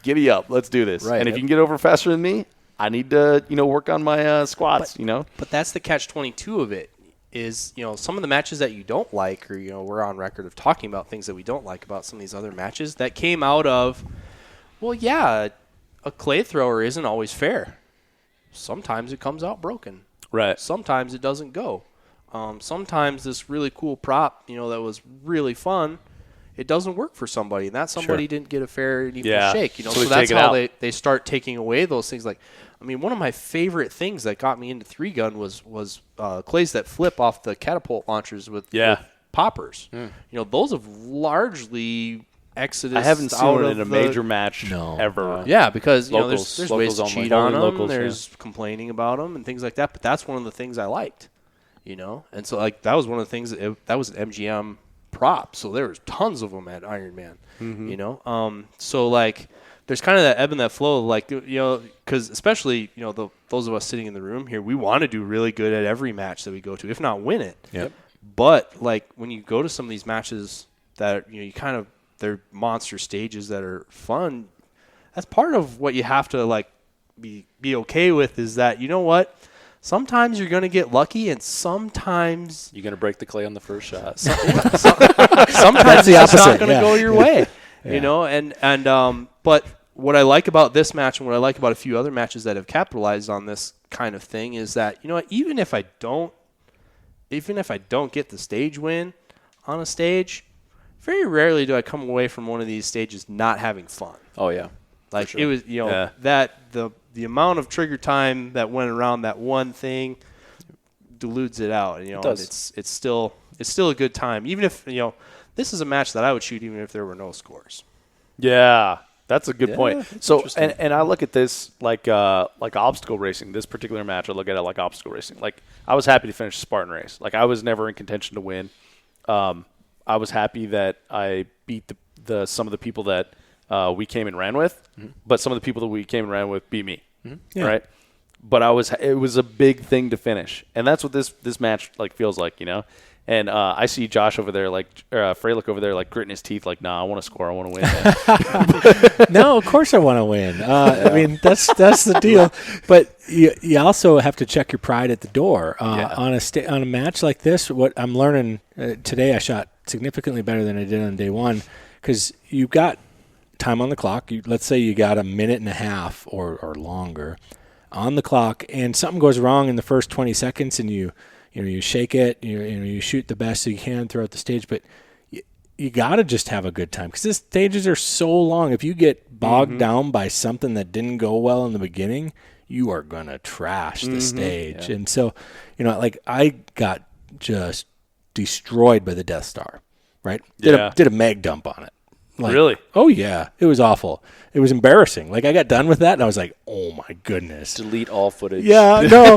giddy up. Let's do this. Right. And if you can get over faster than me, I need to, work on my squats, But that's the catch-22 of it. Is some of the matches that you don't like, or we're on record of talking about things that we don't like about some of these other matches that came out of, a clay thrower isn't always fair. Sometimes it comes out broken. Right. Sometimes it doesn't go. Sometimes this really cool prop, that was really fun, it doesn't work for somebody, and that somebody didn't get a fair and equal shake. So they that's take it how out. they start taking away those things. Like, I mean, one of my favorite things that got me into 3-gun was clays that flip off the catapult launchers with poppers. Those have largely exodus. I haven't seen out it of in a the- major match ever. Yeah, because Locals- there's locals ways to only. cheat Only on them. locals, There's complaining about them and things like that. But that's one of the things I liked, And so like that was one of the things that was an MGM prop. So there was tons of them at Iron Man. So like there's kind of that ebb and that flow, like because especially those of us sitting in the room here, we want to do really good at every match that we go to, if not win it. Yep. But like when you go to some of these matches that you kind of they're monster stages that are fun, that's part of what you have to like be okay with is that sometimes you're going to get lucky and sometimes You're going to break the clay on the first shot. sometimes the it's not opposite, going to yeah. go your way, Yeah. But what I like about this match and what I like about a few other matches that have capitalized on this kind of thing is that even if I don't get the stage win on a stage, very rarely do I come away from one of these stages not having fun. Oh, yeah. Like sure. it was, that the amount of trigger time that went around that one thing dilutes it out. It And does. it's still a good time, even if this is a match that I would shoot even if there were no scores. Yeah, that's a good point. that's So, interesting. and I look at this like obstacle racing. This particular match, I look at it like obstacle racing. Like I was happy to finish the Spartan race. Like I was never in contention to win. I was happy that I beat some of the people that we came and ran with, but some of the people that we came and ran with beat me, right? But it was a big thing to finish, and that's what this match like feels like, And I see Josh over there, Froelich over there, like gritting his teeth, like, nah, I want to score, I want to win. No, of course I want to win. I mean, that's the deal. But you also have to check your pride at the door on a match like this. What I'm learning today, I shot significantly better than I did on day one because you've got time on the clock. Let's say you got a minute and a half or longer on the clock, and something goes wrong in the first 20 seconds, and you shake it, you shoot the best you can throughout the stage, but you got to just have a good time because these stages are so long. If you get bogged down by something that didn't go well in the beginning, you are going to trash the stage. Yeah. And so, like I got just destroyed by the Death Star, right? Did a mag dump on it. Like, really? Oh, yeah. It was awful. It was embarrassing. Like, I got done with that, and I was like, oh, my goodness. Delete all footage. Yeah, no.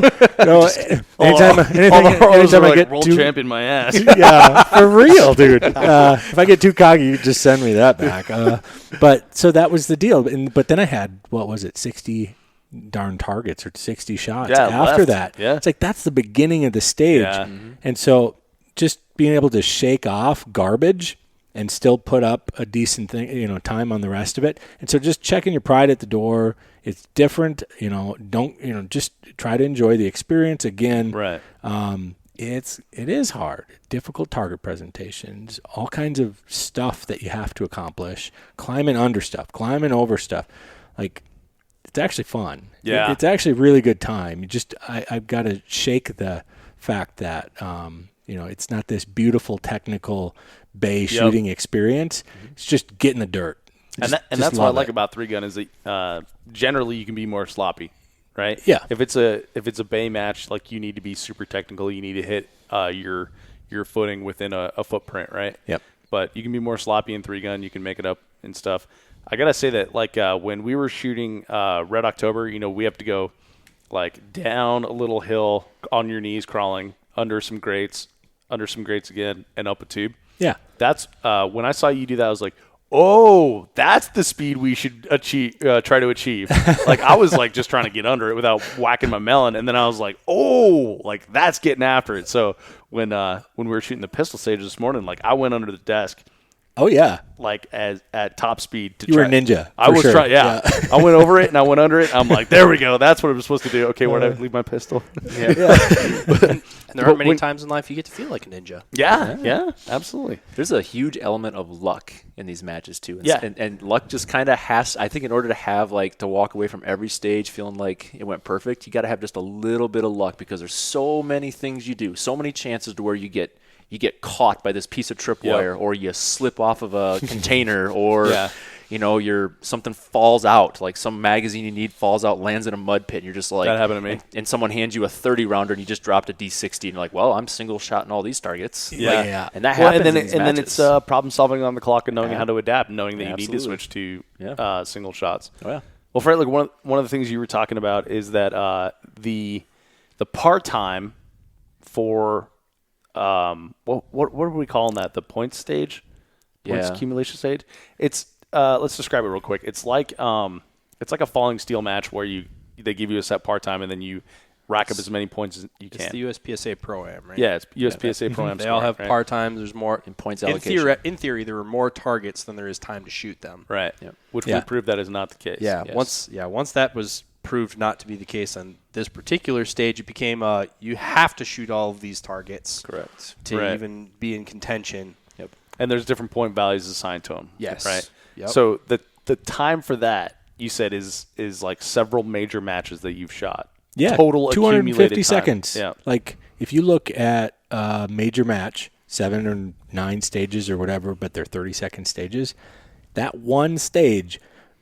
Anytime I get world too champion my ass. yeah, for real, dude. If I get too cocky, you just send me that back. But so that was the deal. But then I had, 60 darn targets or 60 shots after that. Yeah. It's like that's the beginning of the stage. Yeah. And so just being able to shake off garbage and still put up a decent thing, time on the rest of it. And so just checking your pride at the door. It's different, just try to enjoy the experience again. Right. It is hard. Difficult target presentations, all kinds of stuff that you have to accomplish, climbing under stuff, climbing over stuff. Like, it's actually fun. Yeah. It's actually a really good time. I've got to shake the fact that, it's not this beautiful technical bay shooting experience. It's just get in the dirt. And that's what I like about 3-gun is that generally you can be more sloppy, right? Yeah. If it's a bay match, like you need to be super technical. You need to hit your footing within a footprint, right? Yep. But you can be more sloppy in 3-gun. You can make it up and stuff. I gotta say that when we were shooting Red October, we have to go like down a little hill on your knees, crawling under some grates again, and up a tube. Yeah. That's when I saw you do that, I was like, oh, that's the speed we should try to achieve. Like I was like just trying to get under it without whacking my melon, and then I was like, oh, like that's getting after it. So when we were shooting the pistol stage this morning, like I went under the desk. Oh yeah. Like at top speed. You were a ninja. I was sure. trying. Yeah. I went over it and I went under it. I'm like, there we go. That's what I'm supposed to do. Okay, where did I leave my pistol? Yeah. And there aren't many times in life you get to feel like a ninja. Yeah, absolutely. There's a huge element of luck in these matches too. Yeah. And luck just kind of has, I think in order to have to walk away from every stage feeling like it went perfect, you got to have just a little bit of luck because there's so many things you do, so many chances to where you get caught by this piece of tripwire or you slip off of a container or something falls out, like some magazine you need falls out, lands in a mud pit, and you're just like, That happened to me. And someone hands you a 30 rounder and you just dropped a D60 and you're like, well, I'm single shotting all these targets. Yeah. And that Well, happens and in these then matches. it's problem solving on the clock and knowing how to adapt, and knowing that you need to Absolutely. switch to single shots. Oh, yeah. Well, Fred, like one of the things you were talking about is that the par time for what are we calling that? The points stage, points Yeah. accumulation stage. It's let's describe it real quick. It's like a falling steel match where they give you a set par time and then you rack up as many points as you can. It's the USPSA Pro-Am, right? Yeah, it's USPSA Pro-Am. They all have right? par times. There's more In points in allocation. in theory, there are more targets than there is time to shoot them. Right. Yep. Which Yeah. we proved that is not the case. Yeah. Yes. Once that was proved not to be the case on this particular stage, it became you have to shoot all of these targets Correct. to Right. even be in contention. Yep. And there's different point values assigned to them. Yes. Right. Yep. So the time for that, you said, is like several major matches that you've shot. Yeah, Total 250 accumulated time. seconds. Yeah. Like if you look at a major match, 7 or 9 stages or whatever, but they're 30-second stages, that one stage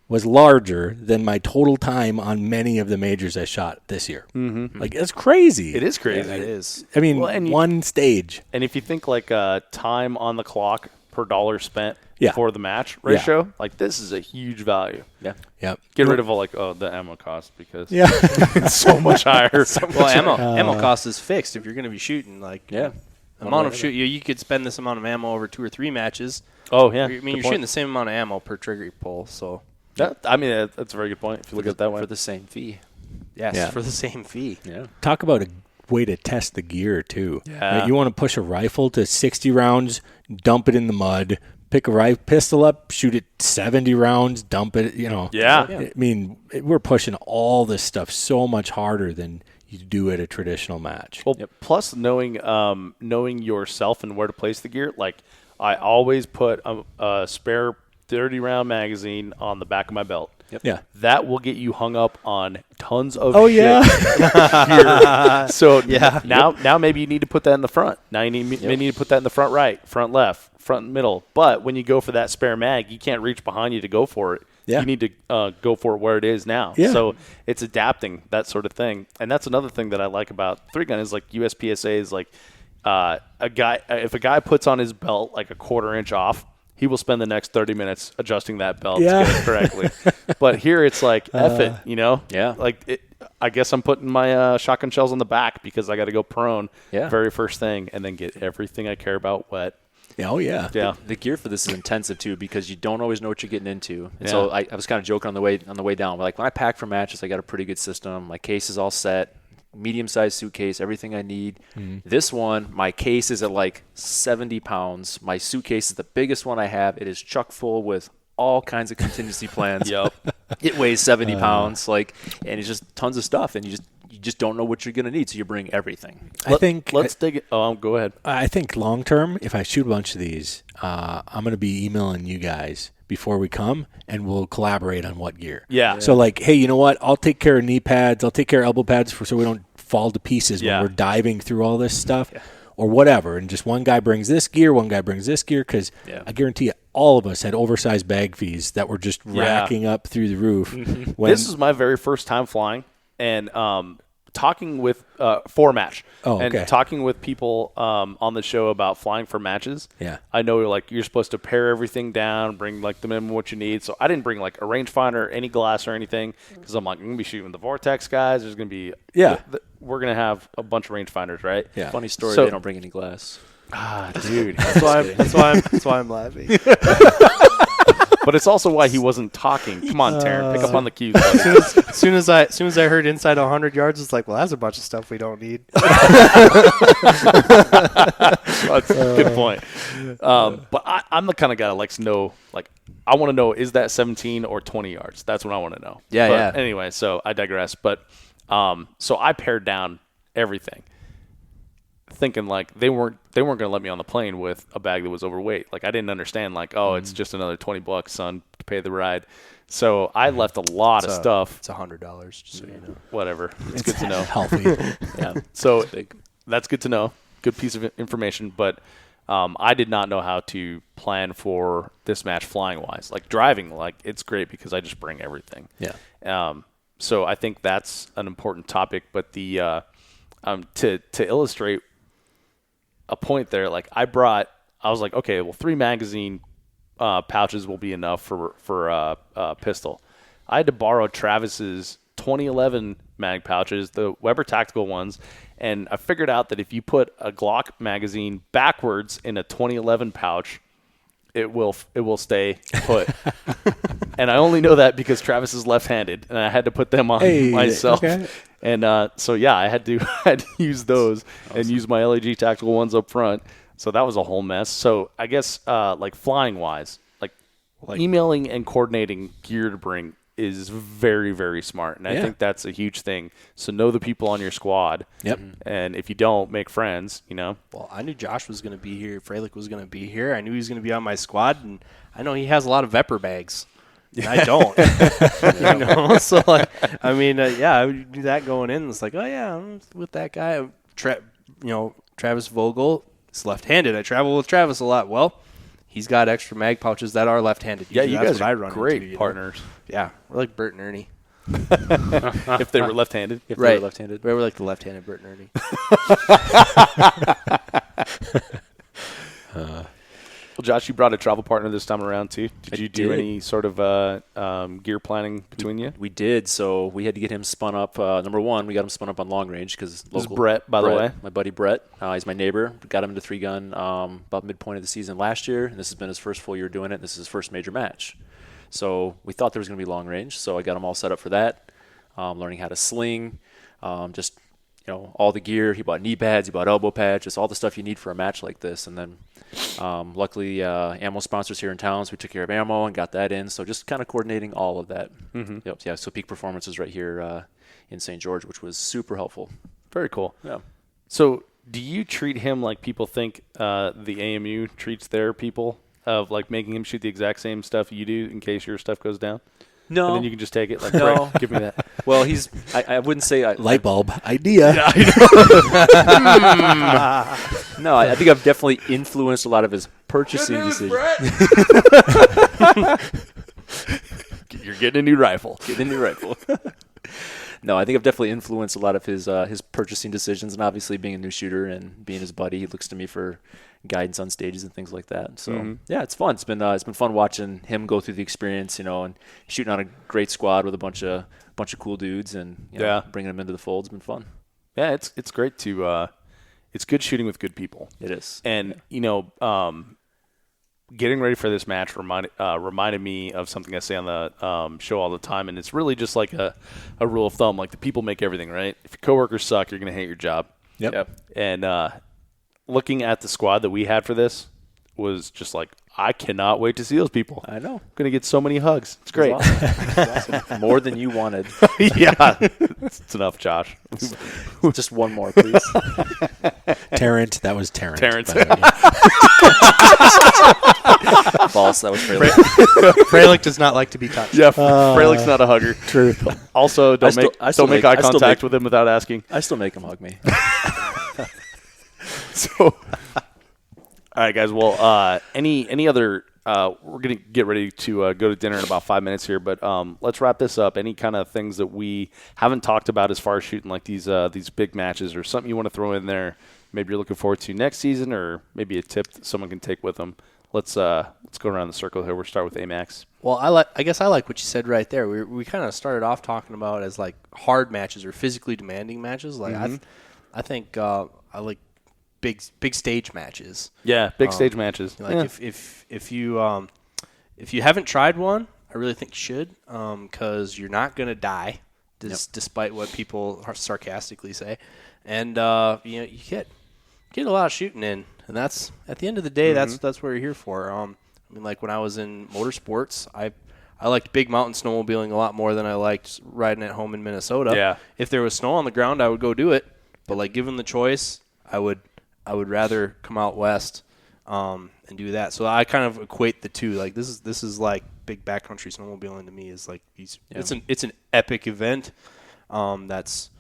was larger than my total time on many of the majors I shot this year. Mm-hmm. Like, that's crazy. It is crazy. That is. I mean, Well, and one stage. And if you think like time on the clock per dollar spent Yeah. for the match ratio, like this is a huge value. Yeah. Yep. Get rid of all the ammo cost because Yeah. it's so much higher. Well, ammo cost is fixed if you're going to be shooting. Like, Yeah. amount of shoot you could spend this amount of ammo over 2 or 3 matches. Oh yeah. I mean, you're shooting the same amount of ammo per trigger pull. So That's a very good point if you look at it that way. For the same fee. yes, Yeah. for the same fee. Yeah. Talk about a way to test the gear, too. Yeah. Right? You want to push a rifle to 60 rounds, dump it in the mud, pick a pistol up, shoot it 70 rounds, dump it, Yeah. I mean, we're pushing all this stuff so much harder than you do at a traditional match. Well, plus knowing yourself and where to place the gear, like I always put a spare 30-round magazine on the back of my belt. Yep. Yeah. That will get you hung up on tons of Oh, shit. yeah. So now maybe you need to put that in the front. Now you may need to put that in the front right, front left, front middle. But when you go for that spare mag, you can't reach behind you to go for it. Yeah. You need to go for it where it is now. Yeah. So it's adapting, that sort of thing. And that's another thing that I like about 3-gun is like USPSA is like if a guy puts on his belt like a quarter-inch off, he will spend the next 30 minutes adjusting that belt to get it correctly. But here it's like, F it, Yeah. Like, I guess I'm putting my shotgun shells on the back because I got to go prone very first thing and then get everything I care about wet. Oh, yeah. Yeah. The gear for this is intensive too because you don't always know what you're getting into. And Yeah. so I was kind of joking on the way down. Like when I pack for matches, I got a pretty good system. My case is all set. Medium-sized suitcase, everything I need. This one, my case is at like 70 pounds. My suitcase is the biggest one I have. It is chock full with all kinds of contingency plans. Yep. It weighs 70 pounds, and it's just tons of stuff, and you just don't know what you're going to need, so you bring everything. I think Let's dig it. Oh, go ahead. I think long term, if I shoot a bunch of these, I'm going to be emailing you guys before we come, and we'll collaborate on what gear. Yeah. So like, hey, you know what? I'll take care of knee pads. I'll take care of elbow pads so we don't fall to pieces when we're diving through all this stuff or whatever. And just one guy brings this gear, one guy brings this gear, because I guarantee you, all of us had oversized bag fees that were just racking up through the roof. This is my very first time flying, and talking with for a match. Oh, okay. And talking with people on the show about flying for matches. Yeah. I know like you're supposed to pare everything down, bring like the minimum what you need. So I didn't bring like a rangefinder, any glass or anything, because I'm like, I'm gonna be shooting the Vortex guys. There's gonna be we're gonna have a bunch of rangefinders, right? Yeah. Funny story, So- they don't bring any glass. Ah, dude. That's why I'm laughing. But it's also why he wasn't talking. Come on, Tarrant, pick up on the cues. buddy. As soon as I heard inside 100 yards, it's like, well, that's a bunch of stuff we don't need. That's a good point. But I'm the kind of guy that likes to know, like, I want to know, is that 17 or 20 yards? That's what I want to know. Yeah, But yeah. Anyway, so I digress. But so I pared down everything, thinking like they weren't going to let me on the plane with a bag that was overweight. Like I didn't understand, like, oh, it's just another $20, son, to pay the ride. So I left a lot of stuff. It's $100, just so you know. Whatever. It's good to know. Healthy. Yeah. So Big. that's good to know. Good piece of information. But I did not know how to plan for this match flying wise. Like driving, like it's great because I just bring everything. Yeah. So I think that's an important topic. But the to illustrate a point there, like I was like, okay, well, 3 magazine pouches will be enough for pistol. I had to borrow Travis's 2011 mag pouches, the Weber tactical ones, and I figured out that if you put a Glock magazine backwards in a 2011 pouch, it will stay put. And I only know that because Travis is left-handed, and I had to put them on myself. Okay. And so yeah, I had to use those and use my LAG tactical ones up front. So that was a whole mess. So I guess like flying wise, like emailing and coordinating gear to bring is very, very smart. And I think that's a huge thing. So know the people on your squad. Yep. And if you don't, make friends, you know. Well, I knew Josh was going to be here. Froelich was going to be here. I knew he was going to be on my squad. And I know he has a lot of Vepper bags. And I don't. You know? So, like, I mean, I would do that going in. It's like, oh, yeah, I'm with that guy. Travis Vogel is left-handed. I travel with Travis a lot. Well, he's got extra mag pouches that are left-handed. Yeah, Usually you guys what I are run great into, partners. Yeah, we're like Bert and Ernie. If they were left-handed. If they were left-handed. We're like the left-handed Bert and Ernie. Well, Josh, you brought a travel partner this time around, too. Did you do any sort of gear planning between you? We did. So we had to get him spun up. Number one, we got him spun up on long range because This is Brett, by the way. My buddy Brett. He's my neighbor. Got him into 3-gun about midpoint of the season last year, and this has been his first full year doing it. This is his first major match. So we thought there was going to be long range, so I got him all set up for that, learning how to sling, just all the gear. He bought knee pads, he bought elbow pads, just all the stuff you need for a match like this. And then luckily ammo sponsors here in town, so we took care of ammo and got that in. So just kind of coordinating all of that. Mm-hmm. Yep. Yeah, so Peak Performance is right here in St. George, which was super helpful. Very cool. Yeah. So do you treat him like people think the AMU treats their people, of like making him shoot the exact same stuff you do in case your stuff goes down? No. And then you can just take it. Like, no. Right, give me that. Well, I wouldn't say light bulb idea. Yeah, I know. No, I think I've definitely influenced a lot of his purchasing decisions. You're getting a new rifle. No, I think I've definitely influenced a lot of his purchasing decisions, and obviously being a new shooter and being his buddy, he looks to me for guidance on stages and things like that. So yeah, it's fun. It's been fun watching him go through the experience, and shooting on a great squad with a bunch of cool dudes, and bringing them into the fold has been fun. Yeah, it's great to it's good shooting with good people. It is, and getting ready for this match reminded me of something I say on the show all the time, and it's really just like a rule of thumb. Like, the people make everything, right? If your coworkers suck, you're going to hate your job. Yep. And looking at the squad that we had for this was just like, I cannot wait to see those people. I know. I'm going to get so many hugs. It's great. Awesome. More than you wanted. Yeah. It's enough, Josh. Just one more, please. Tarrant. That was Tarrant. False. That was Froelich. Froelich does not like to be touched. Yeah, Froelich's not a hugger. Truth. Also, don't make eye contact with him without asking. I still make him hug me. So, all right, guys. Well, any other? We're gonna get ready to go to dinner in about 5 minutes here, but let's wrap this up. Any kind of things that we haven't talked about as far as shooting like these big matches, or something you want to throw in there? Maybe you're looking forward to next season, or maybe a tip that someone can take with them. Let's go around the circle here. We'll start with Amax. Well, I guess I like what you said right there. We kind of started off talking about as like hard matches or physically demanding matches. Like I think I like big stage matches. Yeah, big stage matches. Like if you haven't tried one, I really think you should, because you're not gonna die, despite what people sarcastically say, and you get a lot of shooting in, and that's at the end of the day, that's what you're here for. I mean, like when I was in motorsports, I liked big mountain snowmobiling a lot more than I liked riding at home in Minnesota. Yeah. If there was snow on the ground, I would go do it, but like given the choice, I would rather come out west and do that. So I kind of equate the two. Like this is like big backcountry snowmobiling to me is like it's an epic event. That's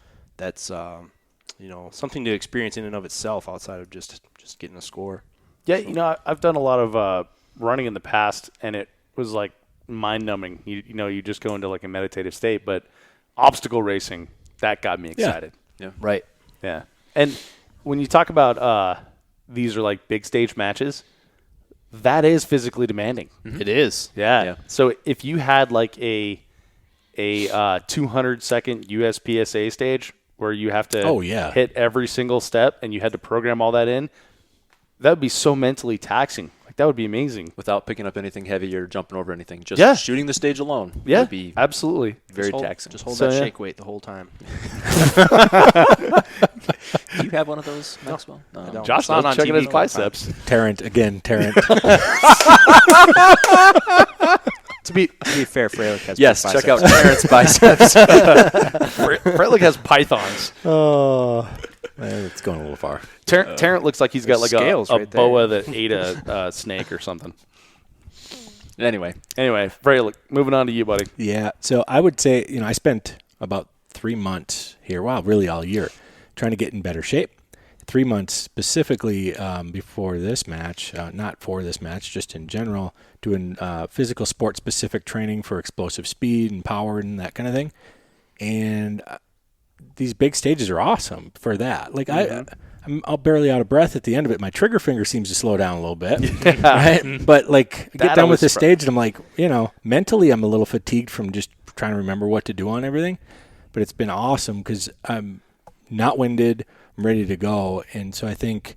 something to experience in and of itself outside of just getting a score. Yeah, I've done a lot of running in the past, and it was like mind-numbing. You just go into like a meditative state, but obstacle racing, that got me excited. Yeah. Right. Yeah. And when you talk about these are like big stage matches, that is physically demanding. Mm-hmm. It is. Yeah. So if you had like a 200-second USPSA stage where you have to hit every single step and you had to program all that in, that would be so mentally taxing. Like that would be amazing. Without picking up anything heavy or jumping over anything. Just shooting the stage alone would be absolutely very taxing. Just hold that shake weight the whole time. Do you have one of those, Maxwell? No. I don't. Josh It's is checking TV his biceps. Tarrant. To be fair, Froelich has Yes, big check out biceps. Tarrant's biceps. Froelich has pythons. Oh, it's going a little far. Tarrant looks like he's got like a scales right there. boa that ate a snake or something. Anyway, Froelich, moving on to you, buddy. Yeah. So I would say, I spent about 3 months here, really all year, trying to get in better shape. 3 months specifically before this match, not for this match, just in general, doing physical sport-specific training for explosive speed and power and that kind of thing. And these big stages are awesome for that. Like I'm barely out of breath at the end of it. My trigger finger seems to slow down a little bit, right? But like I get done with this stage and I'm like, mentally I'm a little fatigued from just trying to remember what to do on everything. But it's been awesome because I'm not winded. I'm ready to go. And so I think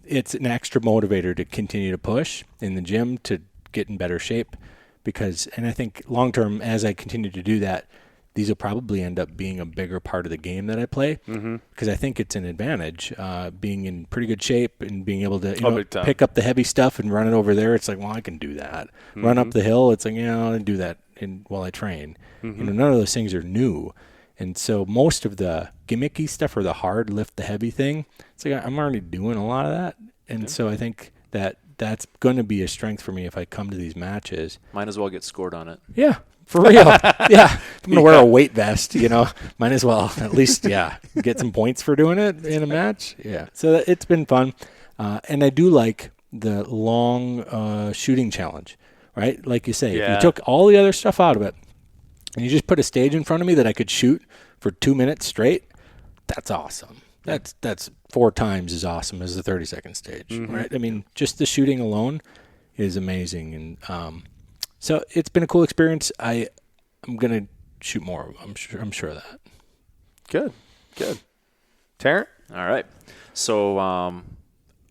it's an extra motivator to continue to push in the gym to get in better shape and I think long term, as I continue to do that, these will probably end up being a bigger part of the game that I play because I think it's an advantage being in pretty good shape and being able to pick up the heavy stuff and run it over there. It's like, well, I can do that. Run up the hill. It's like, I'll do that while I train. None of those things are new. And so most of the gimmicky stuff or the hard lift, the heavy thing, it's like I'm already doing a lot of that. And so I think that's going to be a strength for me if I come to these matches. might as well get scored on it. Yeah, for real. Yeah. If I'm going to wear a weight vest, might as well at least, get some points for doing it in a match. Yeah. So it's been fun. And I do like the long shooting challenge, right? Like you say, if you took all the other stuff out of it, and you just put a stage in front of me that I could shoot for 2 minutes straight, that's awesome. That's 4 times as awesome as the 30-second stage, right? I mean, just the shooting alone is amazing. And so it's been a cool experience. I'm going to shoot more. I'm sure of that. Good. Tarrant? All right. So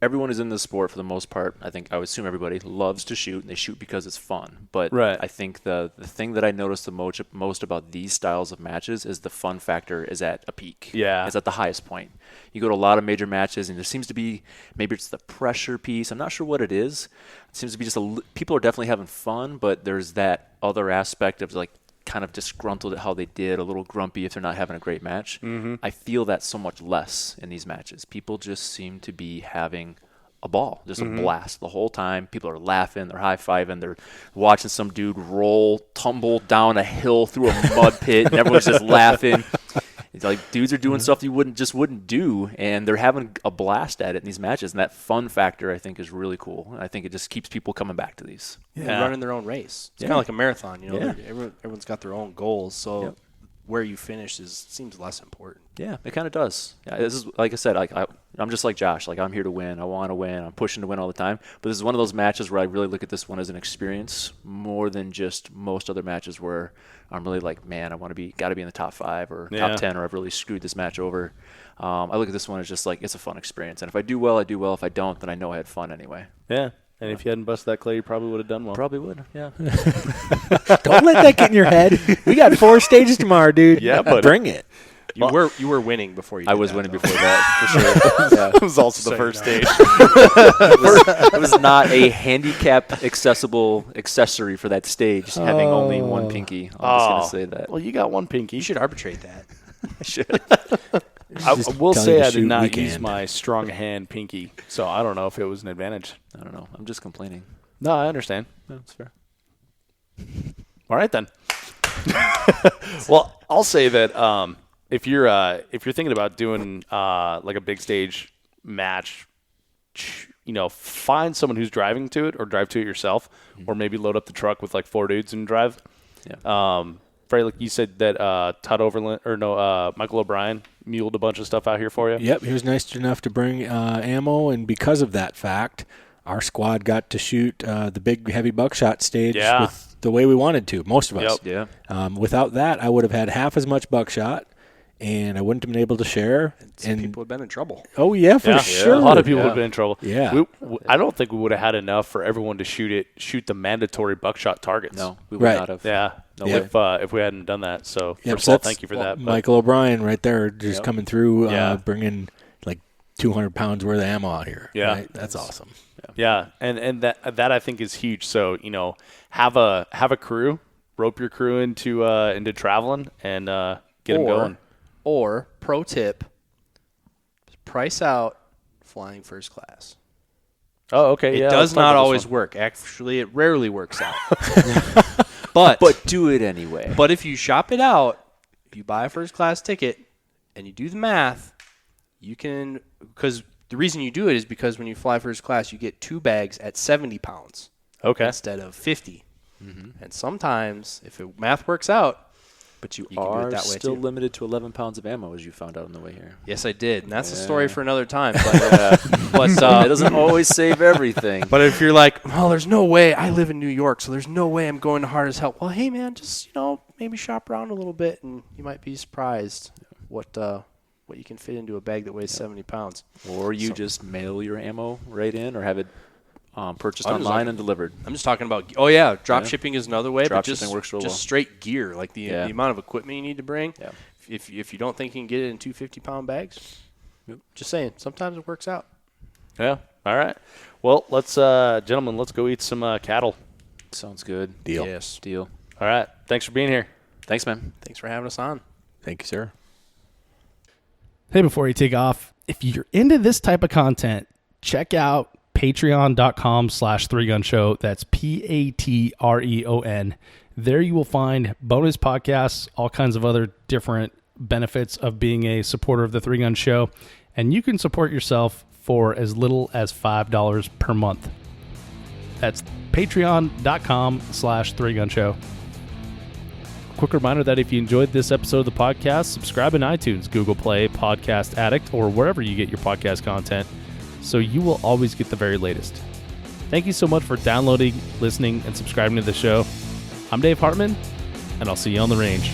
everyone who's in this sport, for the most part, I would assume everybody loves to shoot, and they shoot because it's fun. But I think the thing that I noticed the most about these styles of matches is the fun factor is at a peak. Yeah. It's at the highest point. You go to a lot of major matches, and there seems to be, maybe it's the pressure piece. I'm not sure what it is. It seems to be just people are definitely having fun, but there's that other aspect of like kind of disgruntled at how they did, a little grumpy if they're not having a great match. I feel that so much less in these matches. People just seem to be having a ball, just a blast the whole time. People are laughing, they're high-fiving, they're watching some dude tumble down a hill through a mud pit, and everyone's just laughing. It's like dudes are doing stuff you wouldn't do, and they're having a blast at it in these matches. And that fun factor, I think, is really cool. I think it just keeps people coming back to these. Yeah, running their own race. It's kind of like a marathon, Everyone's got their own goals, so where you finish seems less important. Yeah, it kind of does. Yeah, this is like I said. I'm just like Josh. Like I'm here to win. I want to win. I'm pushing to win all the time. But this is one of those matches where I really look at this one as an experience more than just most other matches where I'm really like, man, I want to got to be in the top 5 or top 10, or I've really screwed this match over. I look at this one as just like it's a fun experience, and if I do well, I do well. If I don't, then I know I had fun anyway. Yeah. And if you hadn't busted that clay, you probably would have done well. Probably would, yeah. Don't let that get in your head. We got 4 stages tomorrow, dude. Yeah, but bring it. You were winning before you did I was that, winning though. before that, for sure. Yeah. It was also the first stage. It was not a handicap accessible accessory for that stage, having only one pinky. I'm just going to say that. Well, you got one pinky. You should arbitrate that. I should. I will tell say you to I did shoot not weekend. use my strong hand pinky, so I don't know if it was an advantage. I don't know. I'm just complaining. No, I understand. No, it's fair. All right then. Well, I'll say that if you're thinking about doing like a big stage match, find someone who's driving to it or drive to it yourself, or maybe load up the truck with like 4 dudes and drive. Yeah. Froelich, you said that Michael O'Brien muled a bunch of stuff out here for you. Yep, he was nice enough to bring ammo, and because of that fact, our squad got to shoot the big heavy buckshot stage with the way we wanted to, most of us. Yep. Yeah. Without that, I would have had half as much buckshot, and I wouldn't have been able to share. And people would have been in trouble. Oh, yeah, for sure. A lot of people would have been in trouble. Yeah. I don't think we would have had enough for everyone to shoot the mandatory buckshot targets. No, we would not have. Yeah. If we hadn't done that. So, first of all, thank you for that. Michael O'Brien right there just coming through, bringing like 200 pounds worth of ammo out here. Yeah. Right? That's awesome. Yeah, and that I think is huge. So, have a crew, rope your crew into traveling and get them going. Or, pro tip, price out flying first class. Oh, okay. It does not always work. Actually, it rarely works out. But do it anyway. But if you shop it out, if you buy a first class ticket and you do the math, you can, because the reason you do it is because when you fly first class, you get 2 bags at 70 pounds instead of 50. Mm-hmm. And sometimes, if math works out, but you can do it are that way still too. Limited to 11 pounds of ammo, as you found out on the way here. Yes, I did. And that's a story for another time. But it doesn't always save everything. But if you're like, well, there's no way. I live in New York, so there's no way I'm going to Hard as Hell. Well, hey, man, just, maybe shop around a little bit, and you might be surprised what you can fit into a bag that weighs 70 pounds. Or you just mail your ammo right in, or have it purchased online and delivered. I'm just talking about, drop shipping is another way. Drop but just, shipping works real well. Straight gear, like the amount of equipment you need to bring. Yeah. If you don't think you can get it in 2 50-pound bags, just saying, sometimes it works out. Yeah. All right. Well, let's go eat some cattle. Sounds good. Deal. Yes. Deal. All right. Thanks for being here. Thanks, man. Thanks for having us on. Thank you, sir. Hey, before you take off, if you're into this type of content, check out patreon.com/3gunshow. That's Patreon. There you will find bonus podcasts, all kinds of other different benefits of being a supporter of the 3-Gun Show. And you can support yourself for as little as $5 per month. That's patreon.com/3gunshow. Quick reminder that if you enjoyed this episode of the podcast, subscribe in iTunes, Google Play, Podcast Addict, or wherever you get your podcast content, so you will always get the very latest. Thank you so much for downloading, listening, and subscribing to the show. I'm Dave Hartman, and I'll see you on the range.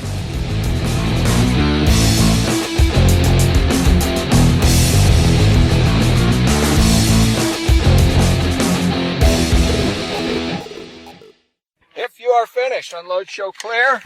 If you are finished, unload, show clear.